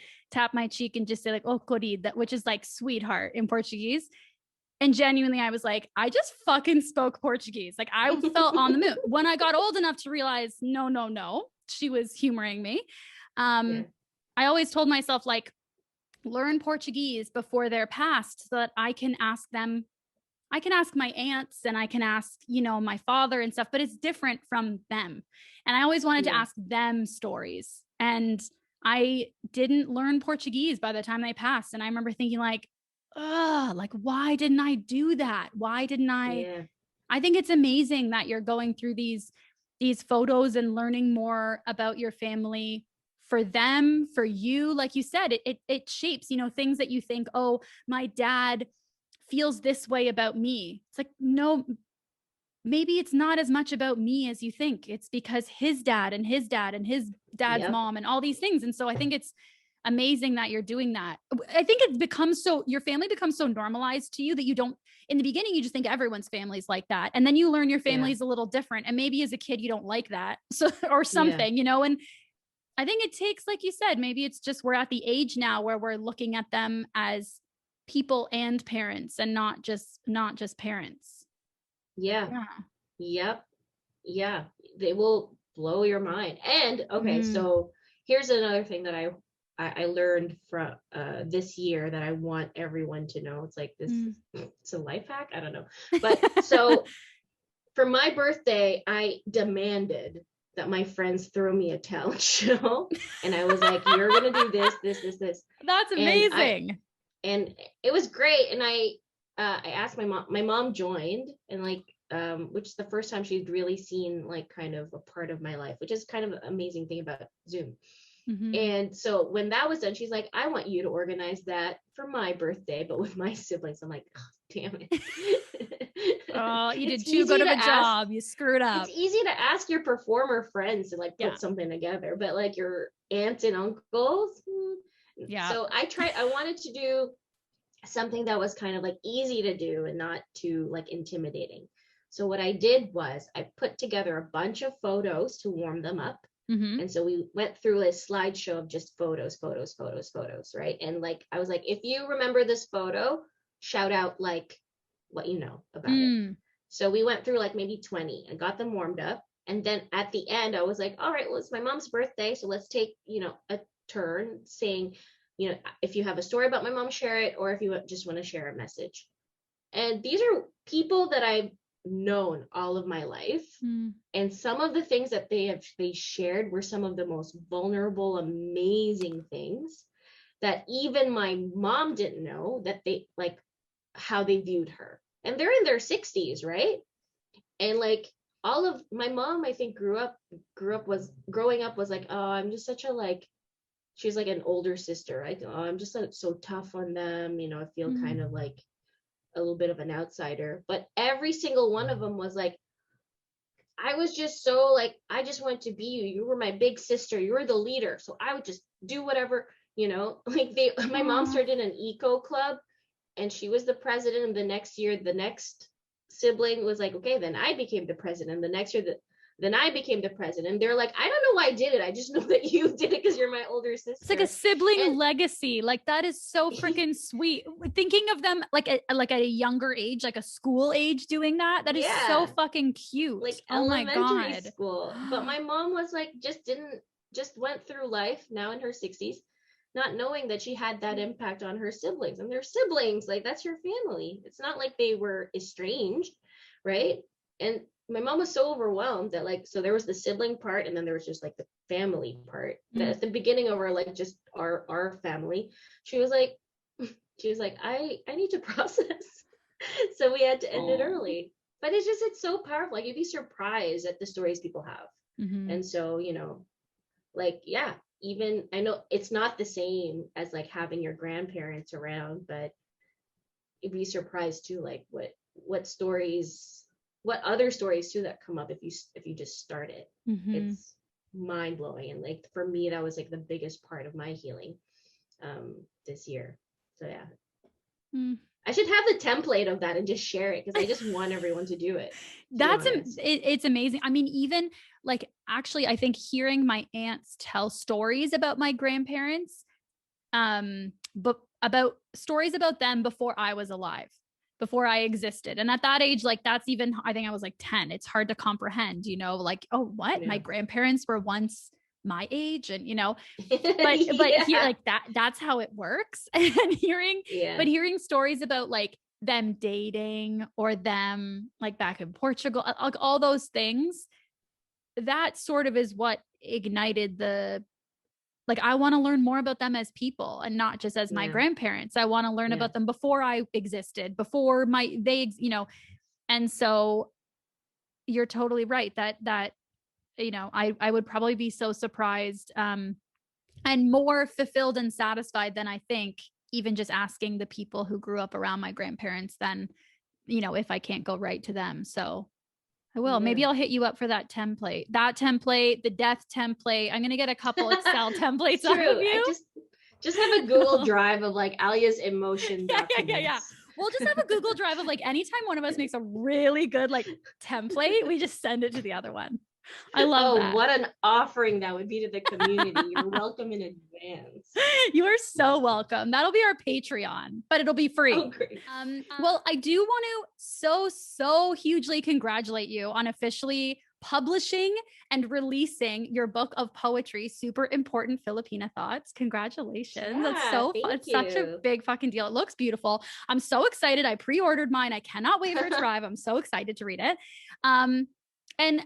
cheek and just say like, oh, querida, which is like sweetheart in Portuguese. And genuinely, I was like, I just fucking spoke Portuguese. Like I felt on the moon. When I got old enough to realize, no, she was humoring me. I always told myself like, learn Portuguese before they're passed so that I can ask them. I can ask my aunts and I can ask, my father and stuff, but it's different from them. And I always wanted to ask them stories. And I didn't learn Portuguese by the time they passed. And I remember thinking like, why didn't I do that? Why didn't I? Yeah. I think it's amazing that you're going through these photos and learning more about your family for them, for you. Like you said, it shapes, things that you think, oh, my dad feels this way about me. It's like, no, maybe it's not as much about me as you think. It's because his dad and his dad and his dad's mom and all these things. And so I think it's amazing that you're doing that. I think your family becomes so normalized to you that you don't, in the beginning, you just think everyone's family's like that. And then you learn your family's a little different. And maybe as a kid, you don't like that. So, or something, and I think it takes, like you said, maybe it's just, we're at the age now where we're looking at them as people and parents and not just parents. Yeah. Yep. Yeah. They will blow your mind. And okay, so here's another thing that I learned from this year that I want everyone to know. It's like this, it's a life hack. I don't know. But so for my birthday, I demanded that my friends throw me a talent show. And I was like, you're going to do this. That's amazing. And it was great. And I asked my mom joined, and like, which is the first time she'd really seen like kind of a part of my life, which is kind of an amazing thing about Zoom. And so when that was done, she's like, I want you to organize that for my birthday, but with my siblings. I'm like, oh, damn it. Oh, you did too good of a job. You screwed up. It's easy to ask your performer friends to like put something together, but like your aunts and uncles. Yeah. So I wanted to do something that was kind of like easy to do and not too like intimidating. So what I did was I put together a bunch of photos to warm them up. And so we went through a slideshow of just photos, right? And like, I was like, if you remember this photo, shout out like what you know about it. So we went through like maybe 20 and got them warmed up. And then at the end, I was like, all right, well, it's my mom's birthday. So let's take, a turn saying, if you have a story about my mom, share it, or if you just want to share a message. And these are people that I've known all of my life. And some of the things that they shared were some of the most vulnerable, amazing things that even my mom didn't know, that they like how they viewed her. And they're in their 60s, right? And like all of my mom, I think growing up was like, oh, I'm just such a like, she's like an older sister. I'm just so tough on them. I feel kind of like a little bit of an outsider. But every single one of them was like, I was just so like, I just wanted to be you. You were my big sister. You were the leader. So I would just do whatever, like my mom started an eco club, and she was the president. And the next year, the next sibling was like, okay, then I became the president. The next year, then I became the president. They're like, I don't know why I did it. I just know that you did it because you're my older sister. It's like a sibling legacy. Like that is so freaking sweet. Thinking of them like at a younger age, like a school age doing that. That is so fucking cute. Like oh my elementary God. school. But my mom was like, just went through life now in her 60s, not knowing that she had that impact on her siblings. And they're siblings, like that's your family. It's not like they were estranged, right? And my mom was so overwhelmed that like, so there was the sibling part, and then there was just like the family part. That at the beginning of our like just our family, she was like, I need to process. So we had to end it early. But it's so powerful. Like you'd be surprised at the stories people have. And so, like, yeah, even I know it's not the same as like having your grandparents around, but you'd be surprised too, like what other stories too that come up if you just start it. It's mind blowing. And like for me, that was like the biggest part of my healing this year. So yeah. I should have the template of that and just share it because I just want everyone to do it. It's amazing. I mean, even like actually, I think hearing my aunts tell stories about my grandparents, but about stories about them before I was alive, before I existed. And at that age, like that's even, I think I was like 10. It's hard to comprehend, like, oh, what? Yeah. My grandparents were once my age, and but here, like that's how it works. And hearing stories about like them dating or them like back in Portugal, like all those things, that sort of is what ignited like, I want to learn more about them as people and not just as my grandparents. I want to learn about them before I existed, before and so you're totally right that I would probably be so surprised and more fulfilled and satisfied than I think even just asking the people who grew up around my grandparents than, if I can't go right to them. So I will. Maybe I'll hit you up for that template, the death template. I'm going to get a couple Excel templates out of you. I just have a Google Drive of like ALIA's emotion documents. Yeah. We'll just have a Google Drive of like anytime one of us makes a really good like template, we just send it to the other one. I love that. What an offering that would be to the community. You're welcome in advance. You are so welcome. That'll be our Patreon, but it'll be free. Oh, great. Well, I do want to so hugely congratulate you on officially publishing and releasing your book of poetry, Super Important Filipina Thoughts. Congratulations. Yeah, that's so fun. It's such a big fucking deal. It looks beautiful. I'm so excited. I pre-ordered mine. I cannot wait for it to arrive. I'm so excited to read it. And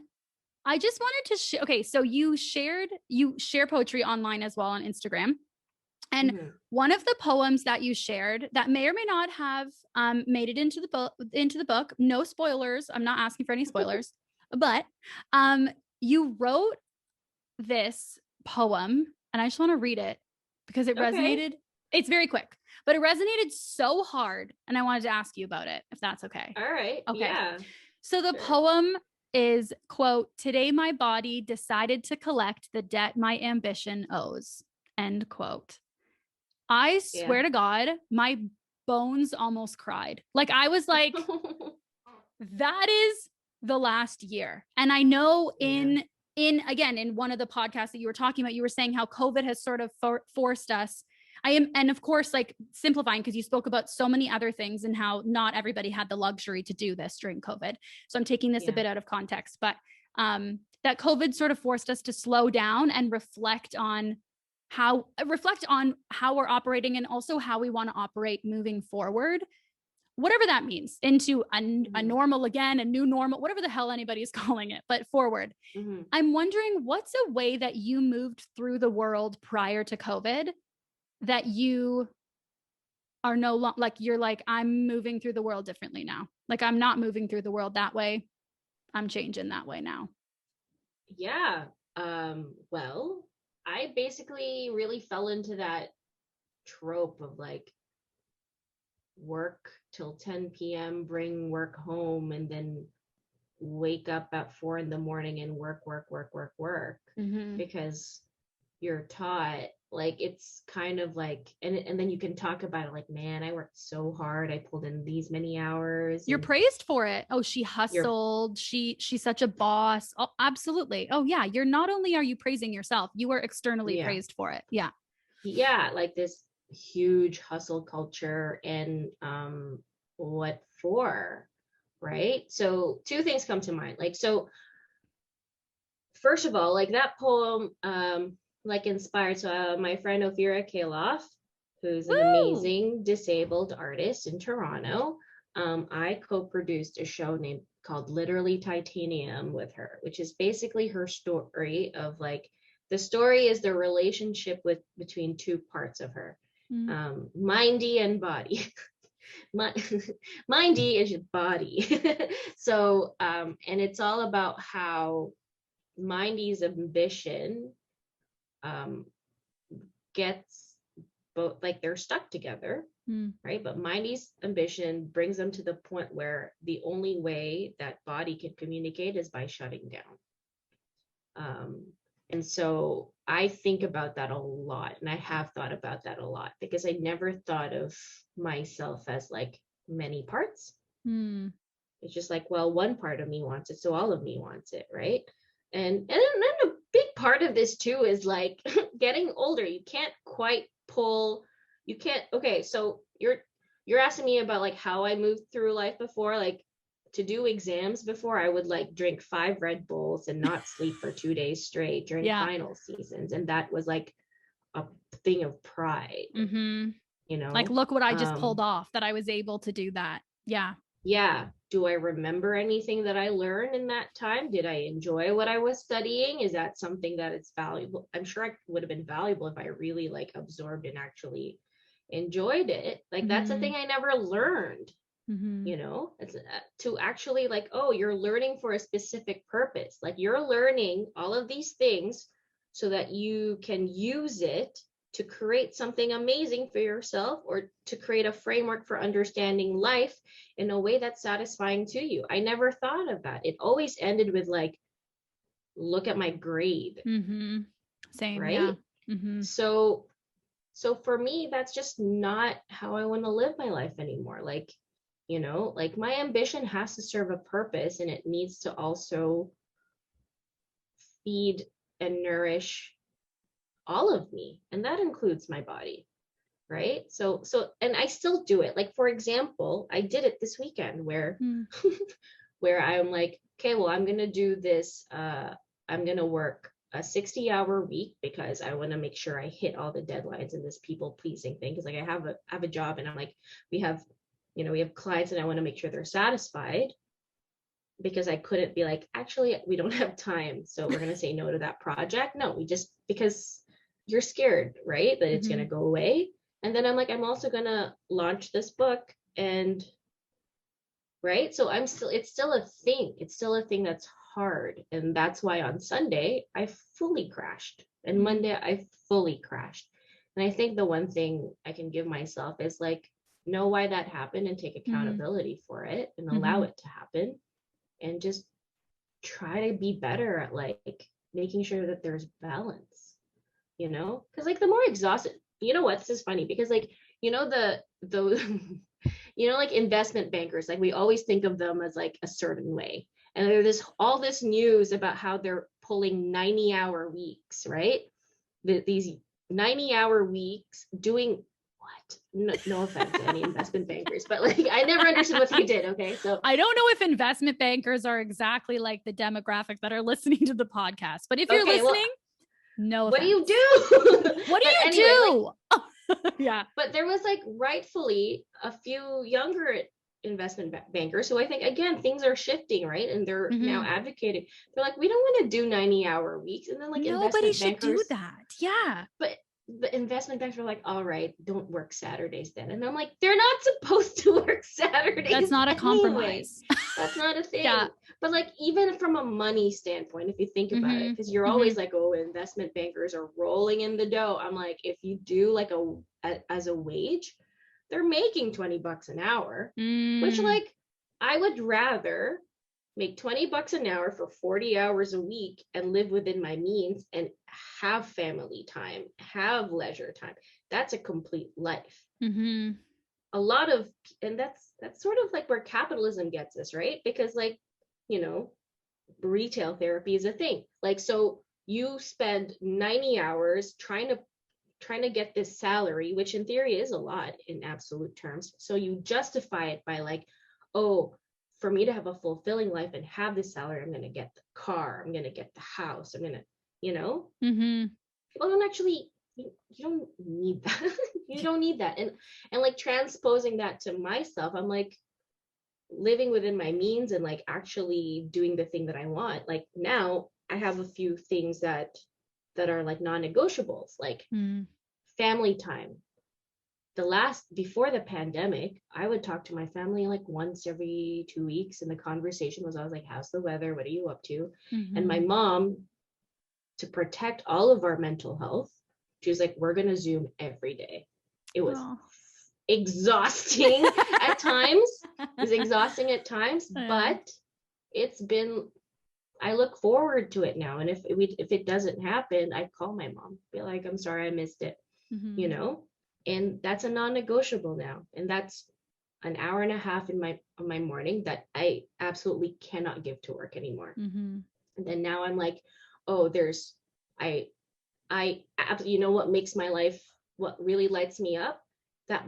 I just wanted to okay, so you share poetry online as well on Instagram. And one of the poems that you shared that may or may not have made it into the book, no spoilers. I'm not asking for any spoilers, but you wrote this poem, and I just want to read it because it resonated. It's very quick, but it resonated so hard, and I wanted to ask you about it, if that's okay. All right. Okay. Yeah. So the poem is, quote, "Today my body decided to collect the debt my ambition owes," end quote. I swear to God, my bones almost cried. Like I was like, that is the last year. And I know in one of the podcasts that you were talking about, you were saying how COVID has sort of forced us. And of course, like simplifying, because you spoke about so many other things and how not everybody had the luxury to do this during COVID. So I'm taking this a bit out of context, but that COVID sort of forced us to slow down and reflect on how we're operating and also how we want to operate moving forward, whatever that means, into a normal again, a new normal, whatever the hell anybody's calling it, but forward. I'm wondering, what's a way that you moved through the world prior to COVID that you are no longer like, you're like, I'm moving through the world differently now. Like I'm not moving through the world that way. I'm changing that way now. Yeah. Well, I basically really fell into that trope of like work till 10 p.m., bring work home, and then wake up at 4 a.m. and work. Because you're taught Like it's kind of like, and then you can talk about it like, man, I worked so hard, I pulled in these many hours. You're praised for it. Oh, she You're hustled. She's such a boss. Oh, absolutely. Oh yeah. You're not only are you praising yourself, you are externally yeah, praised for it. Yeah. yeah, like this huge hustle culture. And what for, right? So two things come to mind. Like, so first of all, like that poem like inspired, so my friend Ophira Kaloff, who's an Woo! amazing disabled artist in Toronto, I co-produced a show named called Literally Titanium with her, which is basically her story of like, the story is the relationship with between two parts of her, Mm. mindy and body. My, mindy is your body. So and it's all about how Mindy's ambition um, gets both, like they're stuck together, Mm. right? But Mindy's ambition brings them to the point where the only way that body can communicate is by shutting down. And so I think about that a lot, and I have thought about that a lot because I never thought of myself as like many parts. Mm. It's just like, well, one part of me wants it, so all of me wants it, right? And then a big part of this too is like getting older. You can't quite pull. You can't. Okay, so you're asking me about like how I moved through life before, like to do exams before. I would like drink 5 Red Bulls and not sleep for 2 days straight during Yeah. final seasons, and that was like a thing of pride, Mm-hmm. you Like, know. look what I just pulled off, that I was able to do that. Yeah. Yeah. Do I remember anything that I learned in that time? Did I enjoy what I was studying? Is that something that it's valuable? I'm sure I would have been valuable if I really like absorbed and actually enjoyed it. Like that's a Mm-hmm. thing I never learned, Mm-hmm. you know. It's to actually like, oh, you're learning for a specific purpose. Like you're learning all of these things so that you can use it to create something amazing for yourself, or to create a framework for understanding life in a way that's satisfying to you. I never thought of that. It always ended with like, look at my grade, Mm-hmm. Same. Yeah. right? Mm-hmm. So for me, that's just not how I want to live my life anymore. Like, you know, like my ambition has to serve a purpose, and it needs to also feed and nourish all of me, and that includes my body, right? So and I still do it. Like for example, I did it this weekend where Mm. where I'm like, okay, well, I'm gonna do this. I'm gonna work a 60-hour week because I want to make sure I hit all the deadlines in this people pleasing thing. Because like I have a job, and I'm like, we have, you know, we have clients, and I want to make sure they're satisfied, because I couldn't be like, actually, we don't have time, so we're gonna say no to that project. No, we just, because you're scared, right, that it's Mm-hmm. gonna go away. And then I'm like, I'm also gonna launch this book, and right, so I'm still, it's still a thing, it's still a thing that's hard. And that's why on Sunday I fully crashed, and Mm-hmm. Monday I fully crashed. And I think the one thing I can give myself is like, know why that happened and take accountability for it and allow Mm-hmm. it to happen, and just try to be better at like making sure that there's balance, you know. Because like the more exhausted, you know what, this is funny because like, you know, the you know, like investment bankers, like we always think of them as like a certain way, and there's this all this news about how they're pulling 90-hour weeks, right? These 90-hour weeks doing what? No, no offense to any investment bankers, but like I never understood what they did. Okay, so I don't know if investment bankers are exactly like the demographic that are listening to the podcast, but if you're okay, well, listening, no what do offense. you do? What do But you anyway, like, do? Yeah. but there was like rightfully a few younger investment bankers who I think, again, things are shifting, right? And they're now Mm-hmm. advocating. They're like, we don't want to do 90-hour weeks. And then like Nobody investment should do bankers, that. Yeah. but the investment bankers are like, all right, don't work Saturdays then. And I'm like, they're not supposed to work Saturdays That's not a anyway. compromise. That's not a thing. Yeah. But like, even from a money standpoint, if you think about it, Mm-hmm. because you're always like, oh, investment bankers are rolling in the dough. I'm like, if you do like as a wage, they're making $20 an hour, which Mm. like I would rather, make $20 an hour for 40 hours a week and live within my means and have family time, have leisure time. That's a complete life. Mm-hmm. A lot of, and that's sort of like where capitalism gets us, right? Because like, you know, retail therapy is a thing. Like, so you spend 90 hours trying to get this salary, which in theory is a lot in absolute terms. So you justify it by like, oh, for me to have a fulfilling life and have this salary, I'm going to get the car, I'm going to get the house, I'm going to, you know, people don't actually, you don't need that. You don't need that. And like transposing that to myself, I'm like living within my means and like actually doing the thing that I want. Like now I have a few things that are like non-negotiables, like family time. Before the pandemic, I would talk to my family like once every 2 weeks, and the conversation was always like, how's the weather, what are you up to? And my mom, to protect all of our mental health, she was like, we're gonna Zoom every day. It was exhausting at times. It was exhausting at times, but it's been, I look forward to it now. And if it doesn't happen, I call my mom, be like, I'm sorry I missed it, you know. And that's a non-negotiable now. And that's an hour and a half in my morning that I absolutely cannot give to work anymore. And then now I'm like, oh, I you know what makes my life, what really lights me up, that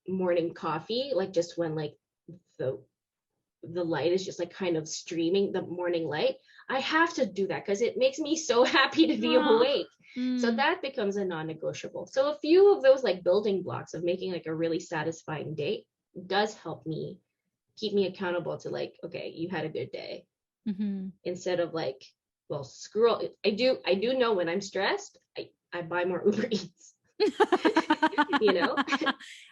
morning coffee, like just when like the light is just like kind of streaming, the morning light. I have to do that because it makes me so happy to be awake. So that becomes a non-negotiable. So a few of those like building blocks of making like a really satisfying day does help me keep me accountable to like, okay, you had a good day. Instead of like, well, screw all. I do know when I'm stressed, I buy more Uber Eats. You know?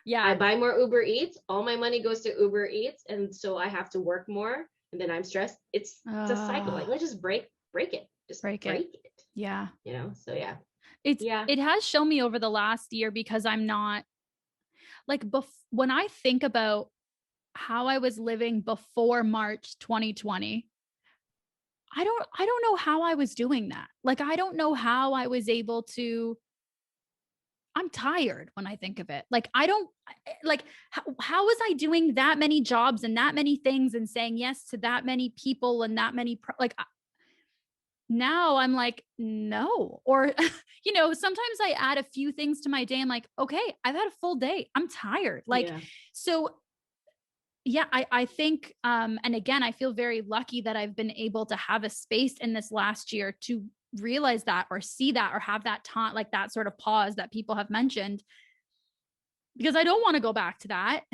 Yeah. I buy more Uber Eats. All my money goes to Uber Eats. And so I have to work more. And then I'm stressed. It's a cycle. Like, let's just break it. Just break it. Yeah. You know? So yeah. It has shown me over the last year, because I'm not like, when I think about how I was living before March 2020, I don't know how I was doing that. Like, I don't know how I was able to. I'm tired when I think of it. Like, I don't like, how was I doing that many jobs and that many things and saying yes to that many people and that many, now I'm like, no. Or, you know, sometimes I add a few things to my day. I'm like, okay, I've had a full day. I'm tired. Like, so yeah, I think, and again, I feel very lucky that I've been able to have a space in this last year to realize that, or see that, or have that time, like that sort of pause that people have mentioned, because I don't want to go back to that.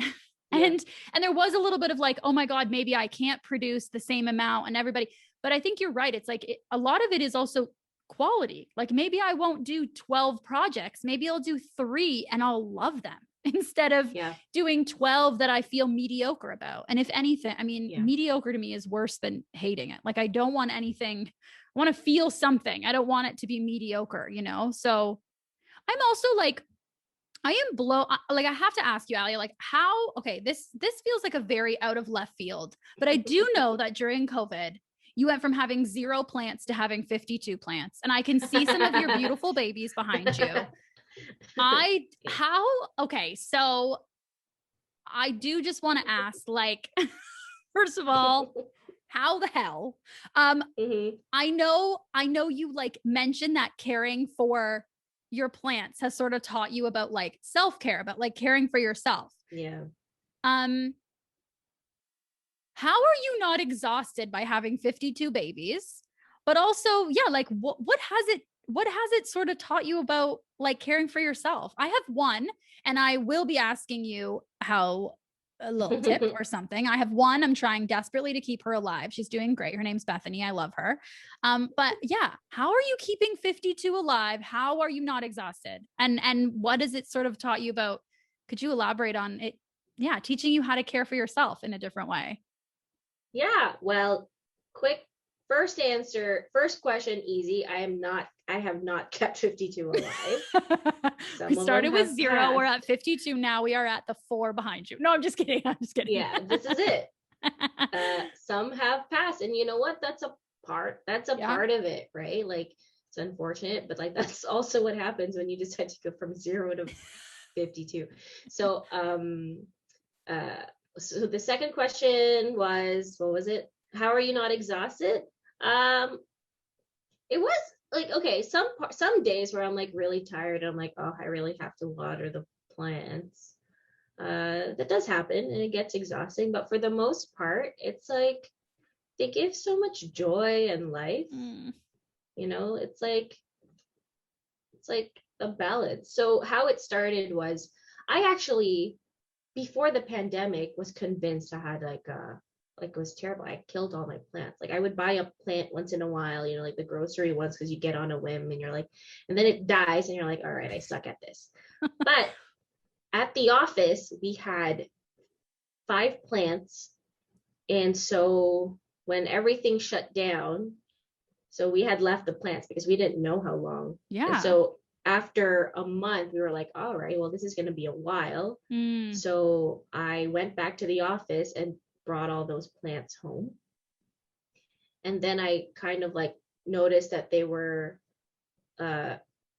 And there was a little bit of like, oh my God, maybe I can't produce the same amount and everybody, but I think you're right. It's like, a lot of it is also quality. Like, maybe I won't do 12 projects. Maybe I'll do 3 and I'll love them, instead of doing 12 that I feel mediocre about. And if anything, I mean, mediocre to me is worse than hating it. Like, I don't want anything. I want to feel something. I don't want it to be mediocre, you know? So I'm also like, I am like, I have to ask you, ALIA, like okay, this feels like a very out of left field, but I do know that during COVID, you went from having 0 plants to having 52 plants. And I can see some of your beautiful babies behind you. Okay, so I do just want to ask, like, first of all, how the hell? I know you like mentioned that caring for your plants has sort of taught you about like self-care, about like caring for yourself. Yeah. How are you not exhausted by having 52 babies? But also, yeah, like what has it sort of taught you about like caring for yourself? I have one, and I will be asking you how, a little tip or something. I have one, I'm trying desperately to keep her alive. She's doing great. Her name's Bethany. I love her. But yeah, how are you keeping 52 alive? How are you not exhausted? And what has it sort of taught you about? Could you elaborate on it? Yeah, teaching you how to care for yourself in a different way. Yeah, well, quick first question, easy. I have not kept 52 alive. We started with 0. We're at 52 now. We are at the 4 behind you. No, I'm just kidding. Yeah, this is it. Some have passed, and you know what? That's a part of it, right? Like, it's unfortunate, but like that's also what happens when you decide to go from 0 to 52. So uh so the second question was, what was it? How are you not exhausted? um it was like, okay, some days where I'm like really tired, I'm like, oh, I really have to water the plants. That does happen and it gets exhausting, but for the most part, it's like they give so much joy and life. You know, it's like a balance. So how it started was, I actually, before the pandemic, was convinced I had like it was terrible. I killed all my plants. Like I would buy a plant once in a while, you know, like the grocery ones, because you get on a whim and you're like, and then it dies and you're like, all right, I suck at this. But at the office, we had 5 plants. And so when everything shut down, so we had left the plants because we didn't know how long. Yeah. And so after a month, we were like, all right, well, this is going to be a while. So I went back to the office and brought all those plants home. And then I kind of like noticed that they were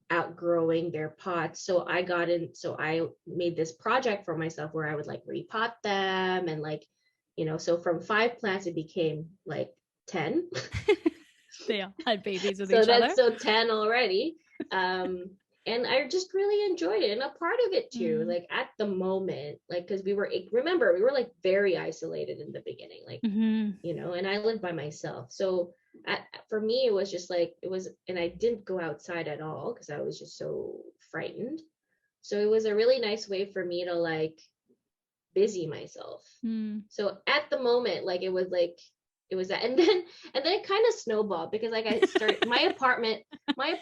outgrowing their pots. So I made this project for myself where I would like repot them, and like, you know, so from 5 plants, it became like 10. They all had babies with So each other. that's so 10 already. And I just really enjoyed it. And a part of it too, like at the moment, like, because we were like very isolated in the beginning, like, you know, and I lived by myself. So for me, it was just like, and I didn't go outside at all because I was just so frightened. So it was a really nice way for me to like busy myself. So at the moment, like, it was that, and then it kind of snowballed because like I started my apartment, like,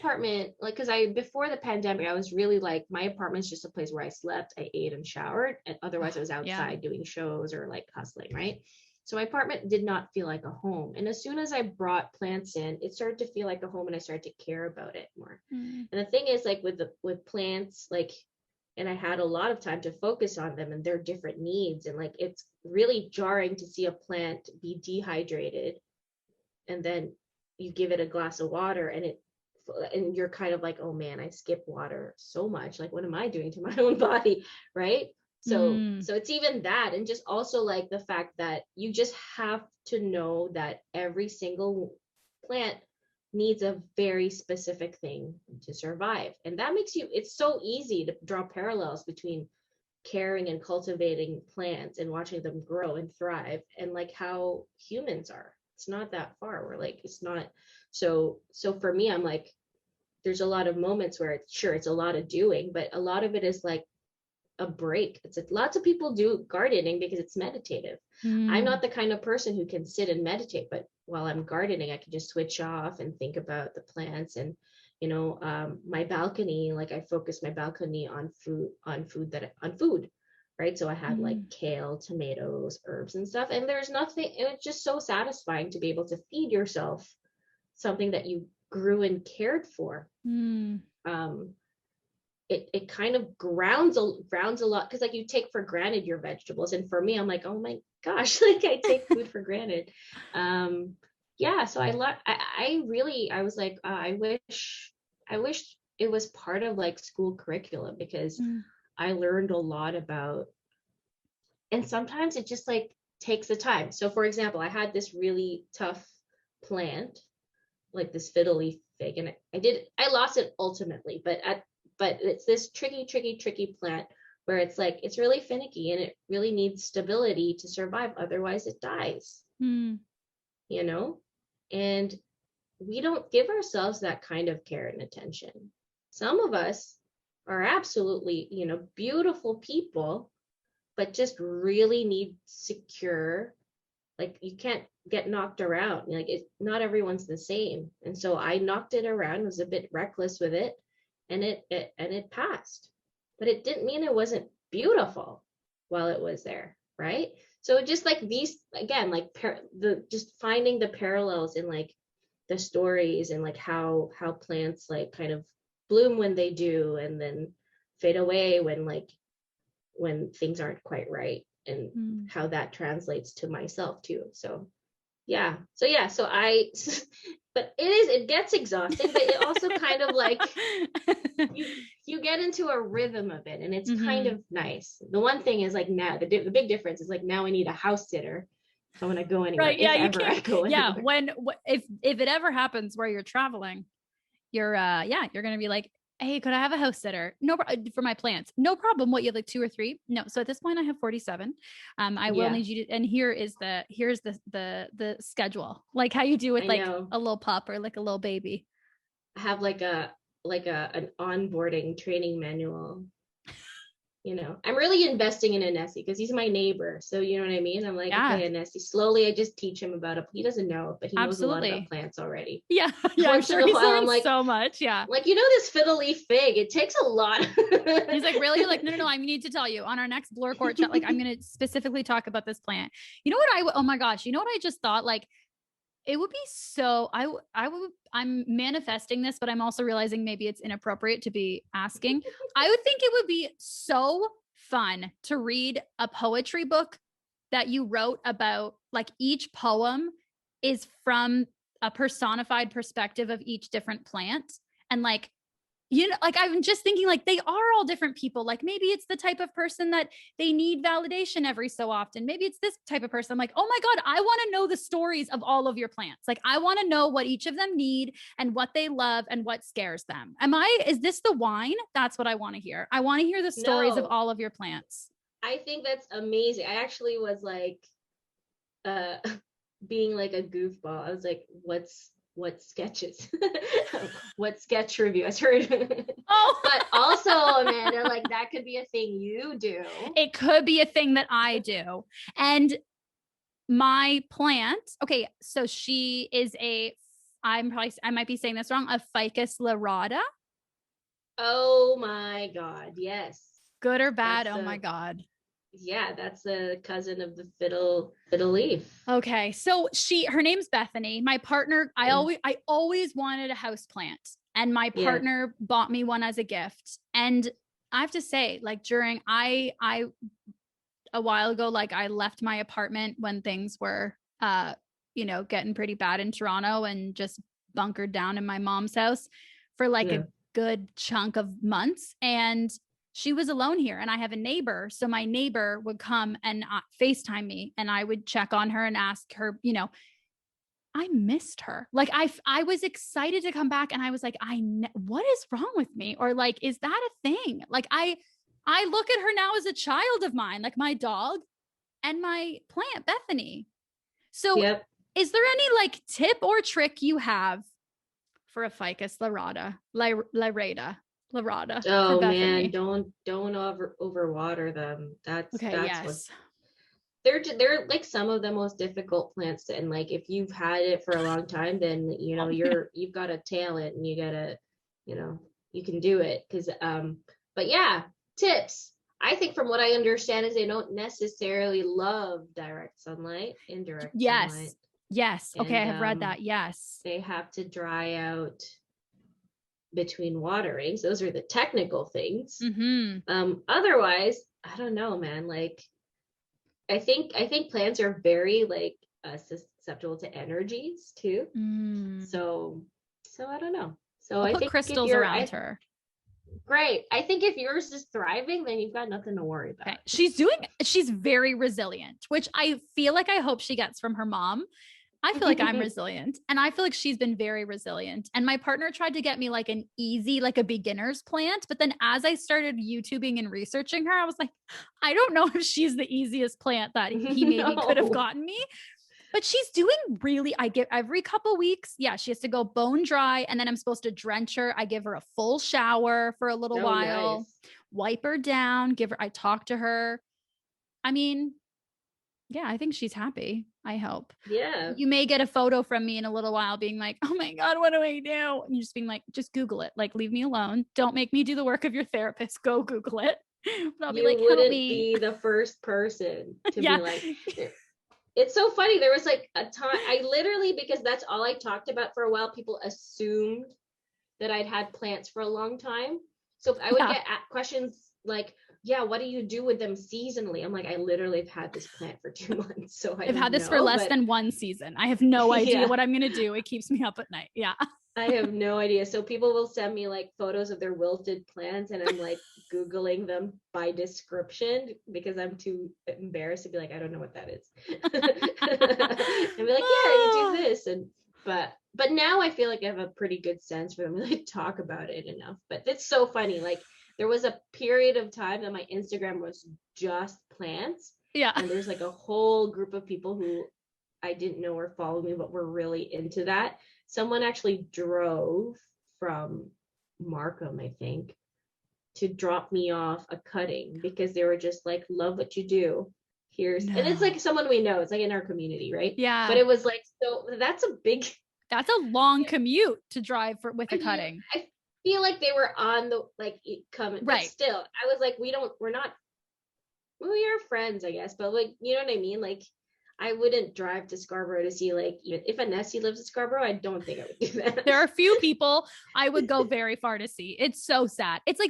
because before the pandemic, I was really like, my apartment's just a place where I slept, I ate and showered, and otherwise I was outside doing shows or like hustling, right? So my apartment did not feel like a home. And as soon as I brought plants in, it started to feel like a home, and I started to care about it more. And the thing is, like, with plants, like, and I had a lot of time to focus on them and their different needs. And like, it's really jarring to see a plant be dehydrated, and then you give it a glass of water and you're kind of like, oh man, I skip water so much. Like, what am I doing to my own body? Right. So it's even that. And just also like the fact that you just have to know that every single plant needs a very specific thing to survive. And that makes it's so easy to draw parallels between caring and cultivating plants and watching them grow and thrive, and like how humans are. It's not that far. We're like, it's not. So for me, I'm like, there's a lot of moments where it's a lot of doing, but a lot of it is like a break. It's like, lots of people do gardening because it's meditative. I'm not the kind of person who can sit and meditate, but while I'm gardening, I can just switch off and think about the plants. And you know, my balcony, like, I focus my balcony on food, right? So I had like kale, tomatoes, herbs and stuff, and there's nothing, it's just so satisfying to be able to feed yourself something that you grew and cared for. It kind of grounds a lot, because like, you take for granted your vegetables, and for me, I'm like, oh my gosh, like, I take food for granted. Yeah, so I was like, I wish it was part of like school curriculum, because I learned a lot about, and sometimes it just like takes the time. So for example, I had this really tough plant, like this fiddle leaf fig, and I lost it ultimately, but it's this tricky plant where it's like, it's really finicky and it really needs stability to survive, otherwise it dies. You know, and we don't give ourselves that kind of care and attention. Some of us are absolutely, you know, beautiful people, but just really need secure, like, you can't get knocked around, like, not everyone's the same. And so I knocked it around, was a bit reckless with it, and it passed, but it didn't mean it wasn't beautiful while it was there, right? So just like these, again, like just finding the parallels in like the stories, and like how plants like kind of bloom when they do, and then fade away when things aren't quite right. and how that translates to myself too. So but it gets exhausting, but it also kind of like you get into a rhythm of it, and it's kind of nice. The one thing is like now the big difference is like now I need a house sitter if I want to go anywhere. Right. Yeah. If ever I go anywhere. Yeah. If it ever happens where you're traveling, you're going to be like, hey, could I have a house sitter? No, for my plants. No problem. What, you have like 2 or 3? No. So at this point I have 47. I will need you to, and here's the schedule, like how you do with like a little pup or like a little baby. I have like an onboarding training manual. I'm really investing in Nessie because he's my neighbor. So you know what I mean? I'm like, okay, Nessie, slowly I just teach him about it. He doesn't know, but he knows a lot about plants already. Yeah. Yeah. I'm sure he's learned like, so much. Yeah. Like, this fiddle leaf fig, it takes a lot. He's like, really? You're like, no. I need to tell you on our next Blur Court chat. Like, I'm going to specifically talk about this plant. You know what oh my gosh. You know what I just thought? Like, it would be so, I'm manifesting this, but I'm also realizing maybe it's inappropriate to be asking. I would think it would be so fun to read a poetry book that you wrote about, like, each poem is from a personified perspective of each different plant. And like, like I'm just thinking like they are all different people. Like maybe it's the type of person that they need validation every so often. Maybe it's this type of person. I'm like, oh my God, I want to know the stories of all of your plants. Like I want to know what each of them need and what they love and what scares them. Is this the wine? That's what I want to hear. I want to hear the stories of all of your plants. I think that's amazing. I actually was like, being like a goofball. I was like, what sketches? What sketch review? I heard. Oh, but also, Amanda, like that could be a thing you do. It could be a thing that I do. And my plant, okay, so she is I might be saying this wrong, a Ficus lyrata. Oh my God, yes. Good or bad? My God. Yeah, that's a cousin of the fiddle leaf. Okay, so her name's Bethany. My partner, I always wanted a house plant, and my partner bought me one as a gift. And I have to say, like during a while ago, like I left my apartment when things were getting pretty bad in Toronto, and just bunkered down in my mom's house for like a good chunk of months. And she was alone here, and I have a neighbor. So my neighbor would come and FaceTime me, and I would check on her and ask her, I missed her. Like I was excited to come back, and I was like, what is wrong with me? Or like, is that a thing? Like I look at her now as a child of mine, like my dog and my plant, Bethany. So is there any like tip or trick you have for a Ficus lyrata? Oh man, don't overwater them. That's what they're like some of the most difficult plants and like if you've had it for a long time, then you've got to tail it, and you gotta you can do it because but yeah, tips. I think from what I understand is they don't necessarily love direct sunlight, indirect sunlight. Yes. Okay, I have read that. Yes. They have to dry out between waterings. Those are the technical things. Otherwise, I don't know, man. Like I think plants are very like susceptible to energies too. So I don't know. So I think crystals around her. Great. I think if yours is thriving, then you've got nothing to worry about. Okay. She's very resilient, which I feel like I hope she gets from her mom. I feel like I'm resilient, and I feel like she's been very resilient. And my partner tried to get me like an easy, like a beginner's plant. But then as I started YouTubing and researching her, I was like, I don't know if she's the easiest plant that he maybe could have gotten me. But she's doing really, I give every couple weeks. Yeah, she has to go bone dry, and then I'm supposed to drench her. I give her a full shower for a little while, nice. Wipe her down, I talk to her. I mean, yeah, I think she's happy. I hope. Yeah. You may get a photo from me in a little while being like, oh my God, what do I do? And you just being like, just Google it. Like, leave me alone. Don't make me do the work of your therapist. Go Google it. But I'll be like, help me. Be the first person to be like, it's so funny. There was like a time I literally, because that's all I talked about for a while, people assumed that I'd had plants for a long time. So I would get questions like, yeah, what do you do with them seasonally? I'm like, I literally have had this plant for 2 months, so I I've don't had this for know, less but than one season. I have no idea yeah, what I'm going to do. It keeps me up at night. Yeah. I have no idea. So people will send me like photos of their wilted plants, and I'm like Googling them by description because I'm too embarrassed to be like, I don't know what that is. And be like, yeah, you do this. And but now I feel like I have a pretty good sense for them to like talk about it enough. But it's so funny. Like there was a period of time that my Instagram was just plants. Yeah. And there's like a whole group of people who I didn't know were following me, but were really into that. Someone actually drove from Markham, I think, to drop me off a cutting because they were just like, love what you do. Here's, and it's like someone we know, it's like in our community, right? Yeah. But it was like, so that's a big, that's a long commute to drive with a cutting. I feel like they were on the, like, coming, right. But still, I was like, we are friends, I guess, but like, you know what I mean? Like, I wouldn't drive to Scarborough to see, like, even if a Nessie lives in Scarborough, I don't think I would do that. There are a few people I would go very far to see. It's so sad. It's like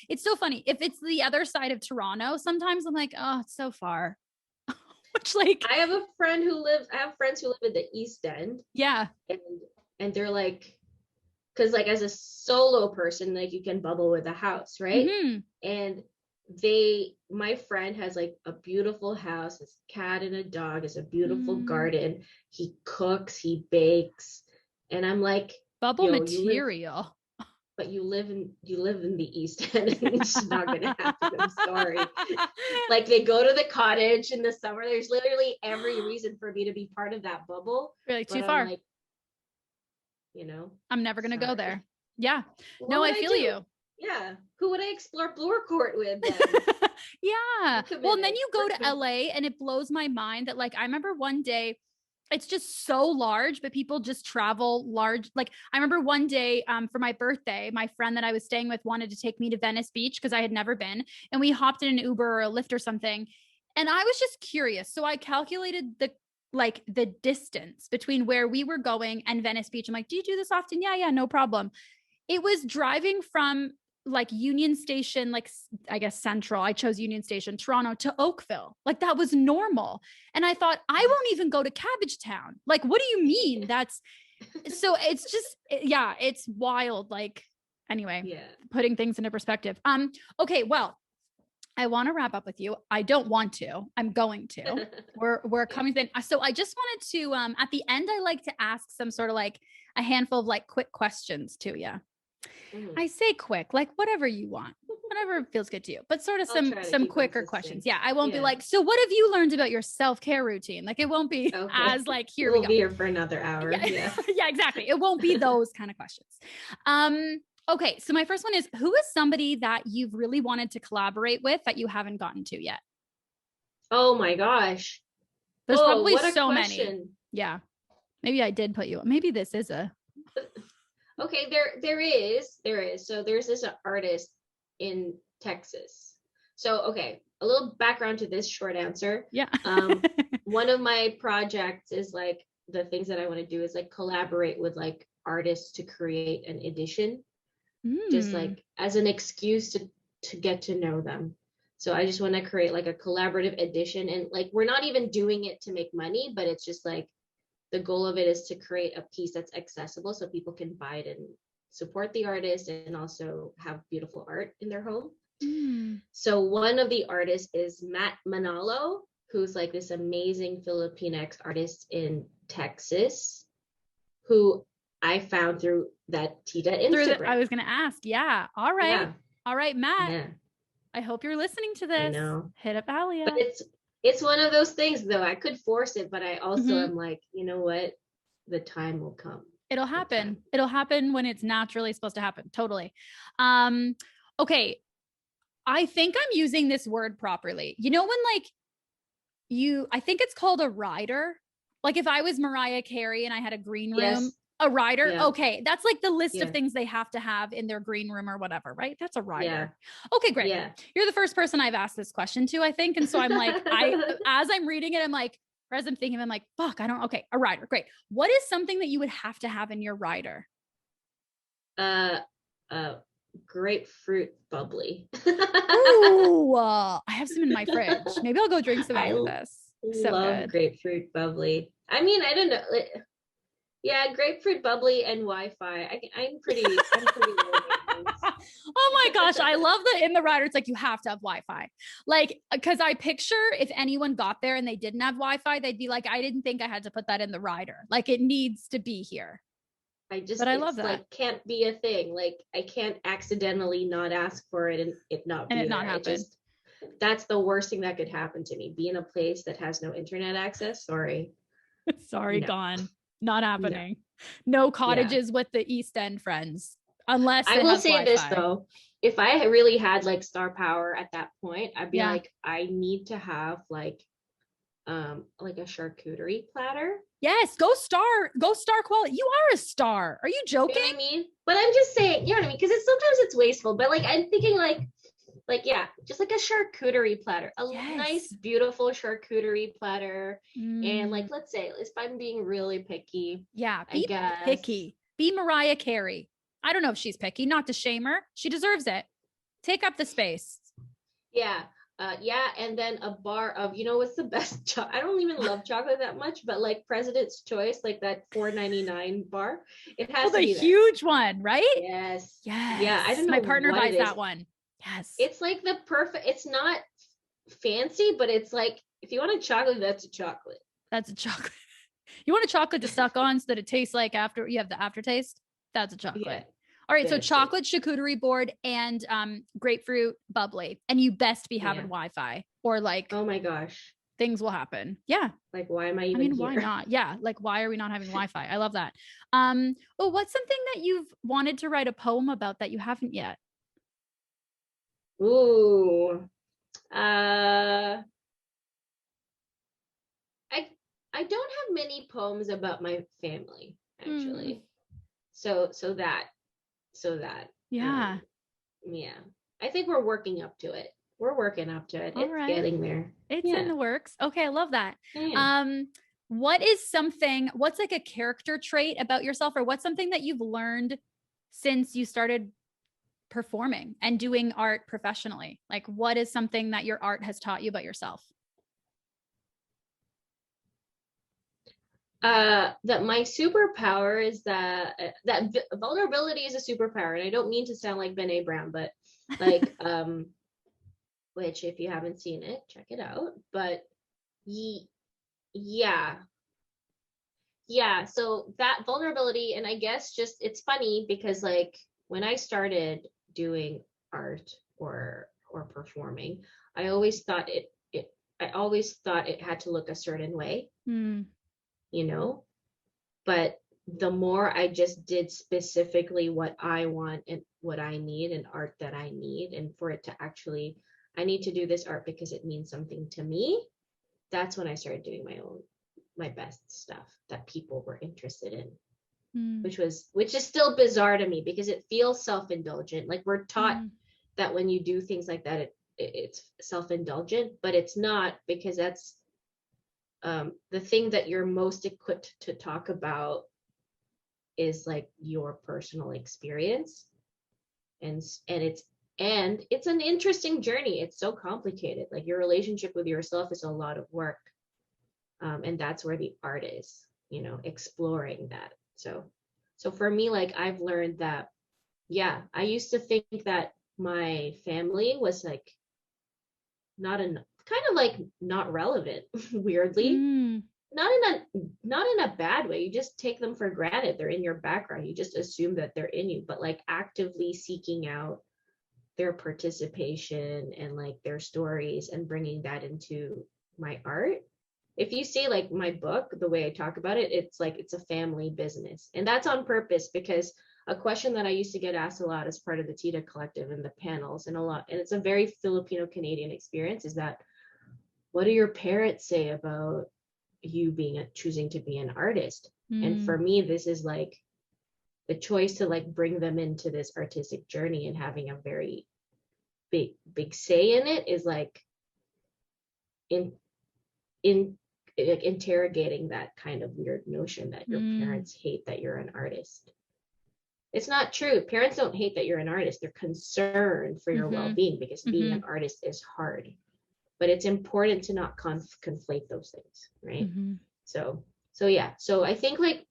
it's so funny. If it's the other side of Toronto, sometimes I'm like, oh, it's so far. Which like, I have friends who live in the East End. Yeah. And they're like, because like as a solo person, like you can bubble with a house, right? Mm-hmm. And my friend has like a beautiful house, his cat and a dog, has a beautiful garden. He cooks, he bakes, and I'm like, bubble material. But you live in the East End, and it's not gonna happen. I'm sorry. Like they go to the cottage in the summer. There's literally every reason for me to be part of that bubble. Really too far. Like, you know, I'm never gonna go there. Yeah. What no, I feel you. Yeah. Who would I explore Bloor Court with then? Yeah. Well, and then you go to LA and it blows my mind that like, I remember one day, it's just so large, but people just travel large. Like I remember one day for my birthday, my friend that I was staying with wanted to take me to Venice Beach because I had never been. And we hopped in an Uber or a Lyft or something. And I was just curious. So I calculated the distance between where we were going and Venice Beach. I'm like, do you do this often? Yeah, no problem. It was driving from like Union Station, like I guess Central, I chose Union Station, Toronto to Oakville. Like that was normal. And I thought, I won't even go to Cabbagetown. Like, what do you mean? That's so it's just, yeah, it's wild. Like, anyway, putting things into perspective. Okay, well, I want to wrap up with you. I don't want to, I'm going to, we're coming in. So I just wanted to, at the end, I like to ask some sort of like a handful of like quick questions to you. I say quick, like whatever you want, whatever feels good to you, but sort of some quicker questions. Yeah. I won't be like, so what have you learned about your self-care routine? Like it won't be as like, here we go. We'll be here for another hour. Yeah. Yeah, exactly. It won't be those kind of questions. Okay. So my first one is, who is somebody that you've really wanted to collaborate with that you haven't gotten to yet? Oh my gosh. There's probably so many. Yeah. Maybe I did put you, maybe this is a, okay, there is. So there's this artist in Texas. So, okay, a little background to this short answer. Yeah. One of my projects is like the things that I want to do is like collaborate with like artists to create an edition, just like as an excuse to get to know them. So I just want to create like a collaborative edition, and like we're not even doing it to make money, but it's just like the goal of it is to create a piece that's accessible so people can buy it and support the artist and also have beautiful art in their home. So one of the artists is Matt Manalo, who's like this amazing Filipinx artist in Texas, who I found through that Tita Instagram. I was going to ask. Yeah. All right. Yeah. All right, Matt. Yeah. I hope you're listening to this. I know. Hit up ALIA. But it's one of those things though. I could force it, but I also am like, you know what? The time will come. It'll happen. It'll happen when it's naturally supposed to happen. Totally. Okay. I think I'm using this word properly. You know, when like I think it's called a rider. Like if I was Mariah Carey and I had a green room, a rider. Yeah. Okay. That's like the list of things they have to have in their green room or whatever, right? That's a rider. Yeah. Okay, great. Yeah. You're the first person I've asked this question to, I think. And so I'm like, as I'm reading it, I'm like, or as I'm thinking, I'm like, fuck, okay, a rider. Great. What is something that you would have to have in your rider? grapefruit bubbly. Ooh, I have some in my fridge. Maybe I'll go drink some I after this. So love good. grapefruit bubbly. I mean, I don't know. Yeah, grapefruit bubbly and Wi-Fi. I'm pretty low maintenance. Oh my gosh, I love that in the rider. It's like you have to have Wi-Fi. Like, because I picture if anyone got there and they didn't have Wi-Fi, they'd be like, I didn't think I had to put that in the rider. Like, it needs to be here. But I love It's that. like can't be a thing. Like I can't accidentally not ask for it and it not And be it not there. happen. That's the worst thing that could happen to me. Be in a place that has no internet access. Sorry. Sorry, No. gone. Not No. happening. No Yeah. cottages with the East End friends, unless I it will has say this Wi-Fi. though. If I really had like star power at that point, I'd be Yeah. like, I need to have like a charcuterie platter. Yes, go star quality. You are a star. Are you You know joking? what I mean? But I'm just saying, you know what I mean? Because it's sometimes it's wasteful, but like I'm thinking yeah, just like a charcuterie platter, a nice, Yes. beautiful charcuterie platter. And like, Mm, let's say, if I'm being really picky, yeah, I be guess, picky. Be Mariah Carey. I don't know if she's picky, not to shame her. She deserves it. Take up the space. yeah. Yeah, and then a bar of, you know, what's the best I don't even love chocolate that much, but like President's Choice, like that $4.99 bar, it Oh, has the to be there. huge one, right? Yes. Yeah, I Yes. don't know My partner what it buys is. that one. Yes. It's like the perfect, it's not fancy, but it's like, if you want a chocolate, that's a chocolate. That's a chocolate. You want a chocolate to suck on so that it tastes like after you have the aftertaste? That's a chocolate. Yeah, All right, so that's chocolate charcuterie board and grapefruit bubbly, and you best be having Yeah. Wi-Fi or like Oh my gosh. things will happen. Yeah, Like, why am I I even mean, here? why not? Yeah, like why are we not having Wi-Fi? I love that. Oh, what's something that you've wanted to write a poem about that you haven't yet? Ooh. Uh I I don't have many poems about my family, Hmm. actually. So that Yeah. yeah. I think we're working up to it. We're working up to it. All It's right. getting there. It's in Yeah. the works. Okay, I love that. Yeah. What's like a character trait about yourself, or what's something that you've learned since you started performing and doing art professionally? Like, what is something that your art has taught you about yourself? That my superpower is that vulnerability is a superpower, and I don't mean to sound like Bené Brown, but like which if you haven't seen it, check it out. But yeah, yeah, so that vulnerability, and I guess just it's funny because like when I started doing art or performing, I always thought it had to look a certain way, Hmm. you know. But the more I just did specifically what I want and what I need and art that I need, and for it to actually, I need to do this art because it means something to me. That's when I started doing my best stuff that people were interested in, Hmm. which is still bizarre to me because it feels self-indulgent. Like we're taught Hmm. that when you do things like that, it's self-indulgent, but it's not, because that's the thing that you're most equipped to talk about is like your personal experience, and it's an interesting journey. It's so complicated. Like your relationship with yourself is a lot of work, and that's where the art is, you know, exploring that. So for me, like I've learned that, yeah, I used to think that my family was like not in kind of like not relevant weirdly, Hmm. not in a bad way. You just take them for granted. They're in your background. You just assume that they're in you, but like actively seeking out their participation and like their stories and bringing that into my art. If you see like my book, the way I talk about it, it's like it's a family business. And that's on purpose because a question that I used to get asked a lot as part of the Tita Collective and the panels and it's a very Filipino Canadian experience, is that what do your parents say about you choosing to be an artist? And Hmm. for me, this is like the choice to like bring them into this artistic journey and having a very big say in it is like in in like interrogating that kind of weird notion that your Hmm. parents hate that you're an artist. It's not true. Parents don't hate that you're an artist. They're concerned for your well-being, because being an artist is hard. But it's important to not conflate those things, right? So yeah. So I think like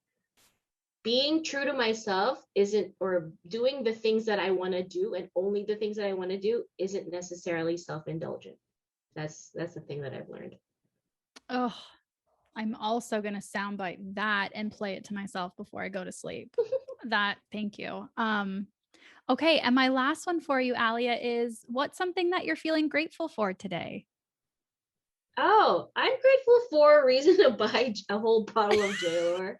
being true to myself isn't, or doing the things that I want to do and only the things that I want to do isn't necessarily self-indulgent. That's the thing that I've learned. Oh, I'm also going to soundbite that and play it to myself before I go to sleep. Thank you. Okay. And my last one for you, Alia, is what's something that you're feeling grateful for today? Oh, I'm grateful for a reason to buy a whole bottle of JLR.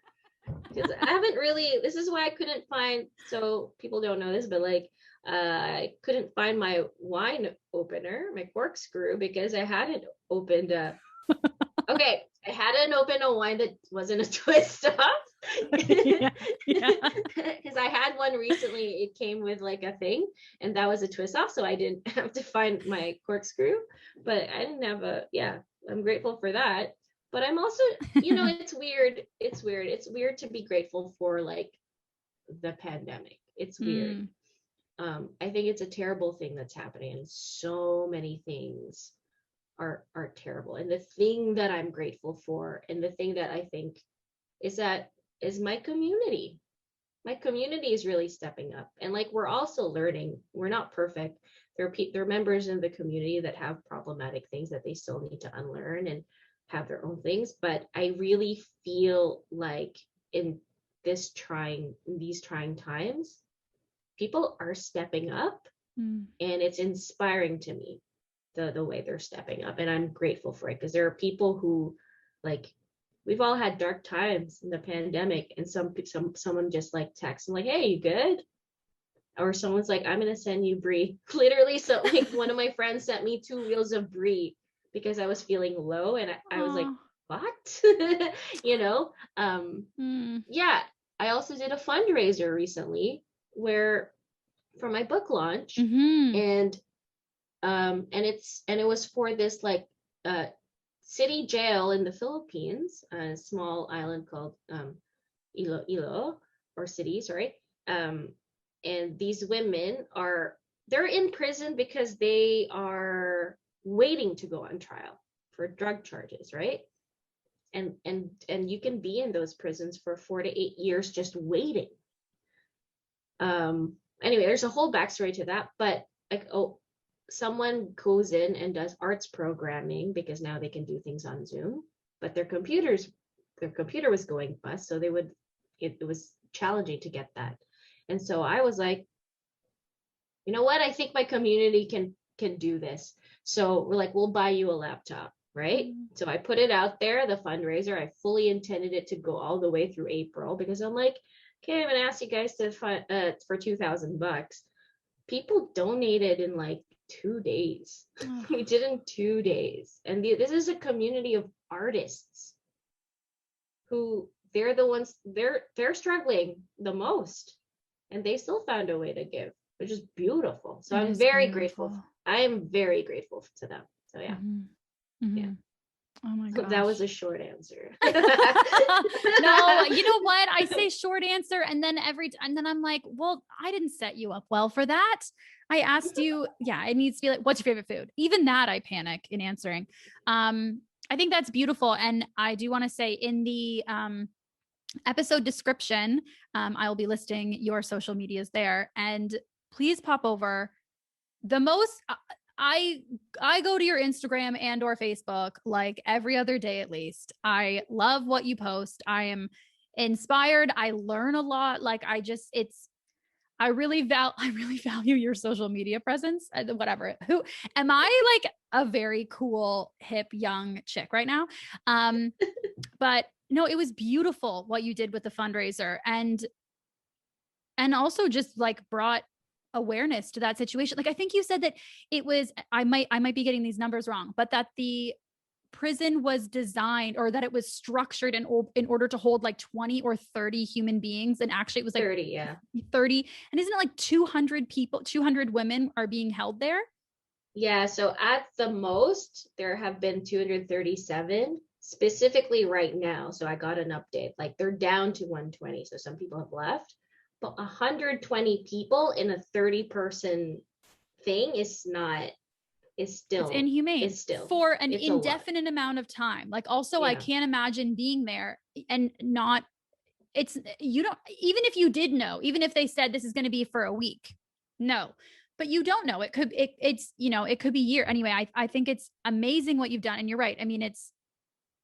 Because I haven't really, this is why I couldn't find, so people don't know this, but like, I couldn't find my wine opener, my corkscrew, because I hadn't opened okay, I hadn't opened a wine that wasn't a twist off. Yeah. Because I had one recently, it came with like a thing, and that was a twist off, so I didn't have to find my corkscrew, but I didn't have I'm grateful for that. But I'm also, it's weird. It's weird to be grateful for like the pandemic. It's weird. I think it's a terrible thing that's happening, and so many things are terrible. And the thing that I'm grateful for, and the thing that I think is my community. My community is really stepping up, and like we're also learning. We're not perfect. There are members in the community that have problematic things that they still need to unlearn and have their own things. But I really feel like in these trying times, people are stepping up, and it's inspiring to me the way they're stepping up, and I'm grateful for it, because there are people who, like, we've all had dark times in the pandemic, and someone just like texts and like, hey, you good? Or someone's like, I'm gonna send you brie. Literally, so like one of my friends sent me 2 wheels of brie because I was feeling low, and I was like, what? Yeah. I also did a fundraiser recently where for my book launch, and it was for this like city jail in the Philippines, a small island called Ilo, or city, sorry. And these women they're in prison because they are waiting to go on trial for drug charges, right? And you can be in those prisons for 4 to 8 years just waiting. Anyway, there's a whole backstory to that, but like, someone goes in and does arts programming because now they can do things on Zoom, but their computer was going bust, so it was challenging to get that. And so I was like, you know what? I think my community can do this. So we're like, we'll buy you a laptop, right? So I put it out there, the fundraiser. I fully intended it to go all the way through April, because I'm like, okay, I'm gonna ask you guys to fund for $2,000. People donated in like 2 days. We did in 2 days, and this is a community of artists who they're the ones they're struggling the most, and they still found a way to give, which is beautiful. So I'm very grateful. I am very grateful to them. So yeah. Yeah. Oh my god, that was a short answer. No, you know what? I say short answer, and then I'm like, well, I didn't set you up well for that. I asked you, yeah, it needs to be like, what's your favorite food? Even that I panic in answering. I think that's beautiful. And I do want to say in the episode description, I will be listing your social medias there, and please pop over. The most I go to your Instagram and or Facebook like every other day at least. I love what you post. I am inspired. I learn a lot. Like I really value your social media presence. Whatever. Who am I? Like a very cool, hip, young chick right now. But no, it was beautiful what you did with the fundraiser, and also just like brought awareness to that situation. Like I think you said that it was, I might be getting these numbers wrong, but that the prison was designed, or that it was structured in order to hold like 20 or 30 human beings, and actually it was like 30, yeah. 30. And isn't it like 200 people, 200 women are being held there? Yeah, so at the most there have been 237 specifically right now. So I got an update, like they're down to 120, so some people have left, but 120 people in a 30-person thing is not, It's inhumane for an it's indefinite amount of time. Like, also, I can't imagine being there and not, it's, you don't, even if you did know, even if they said this is going to be for a week, no, but you don't know. It could, it's, you know, it could be year. Anyway, I think it's amazing what you've done. And you're right. I mean, it's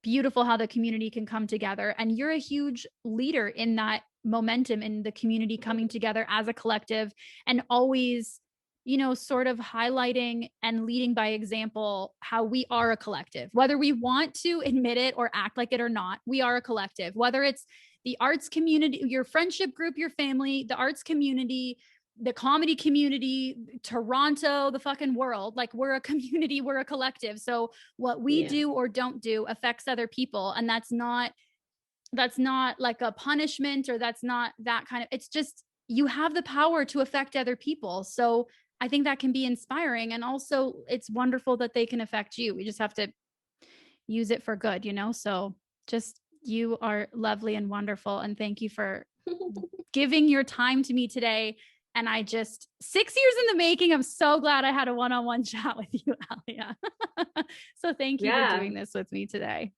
beautiful how the community can come together, and you're a huge leader in that momentum, in the community coming together as a collective, and always, you know, sort of highlighting and leading by example how we are a collective, whether we want to admit it or act like it or not. We are a collective, whether it's the arts community, your friendship group, your family, the arts community, the comedy community, Toronto, the fucking world. Like, we're a community, we're a collective. So what we do or don't do affects other people. And that's not like a punishment, or that's not that kind of, it's just, you have the power to affect other people. So I think that can be inspiring. And also it's wonderful that they can affect you. We just have to use it for good, you know? So just, you are lovely and wonderful. And thank you for giving your time to me today. And I just, 6 years in the making, I'm so glad I had a one-on-one chat with you, Alia. So thank you for doing this with me today.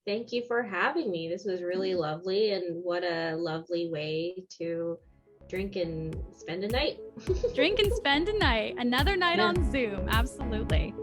Thank you for having me. This was really lovely, and what a lovely way to drink and spend a night. Drink and spend a night. Another night on Zoom. Absolutely.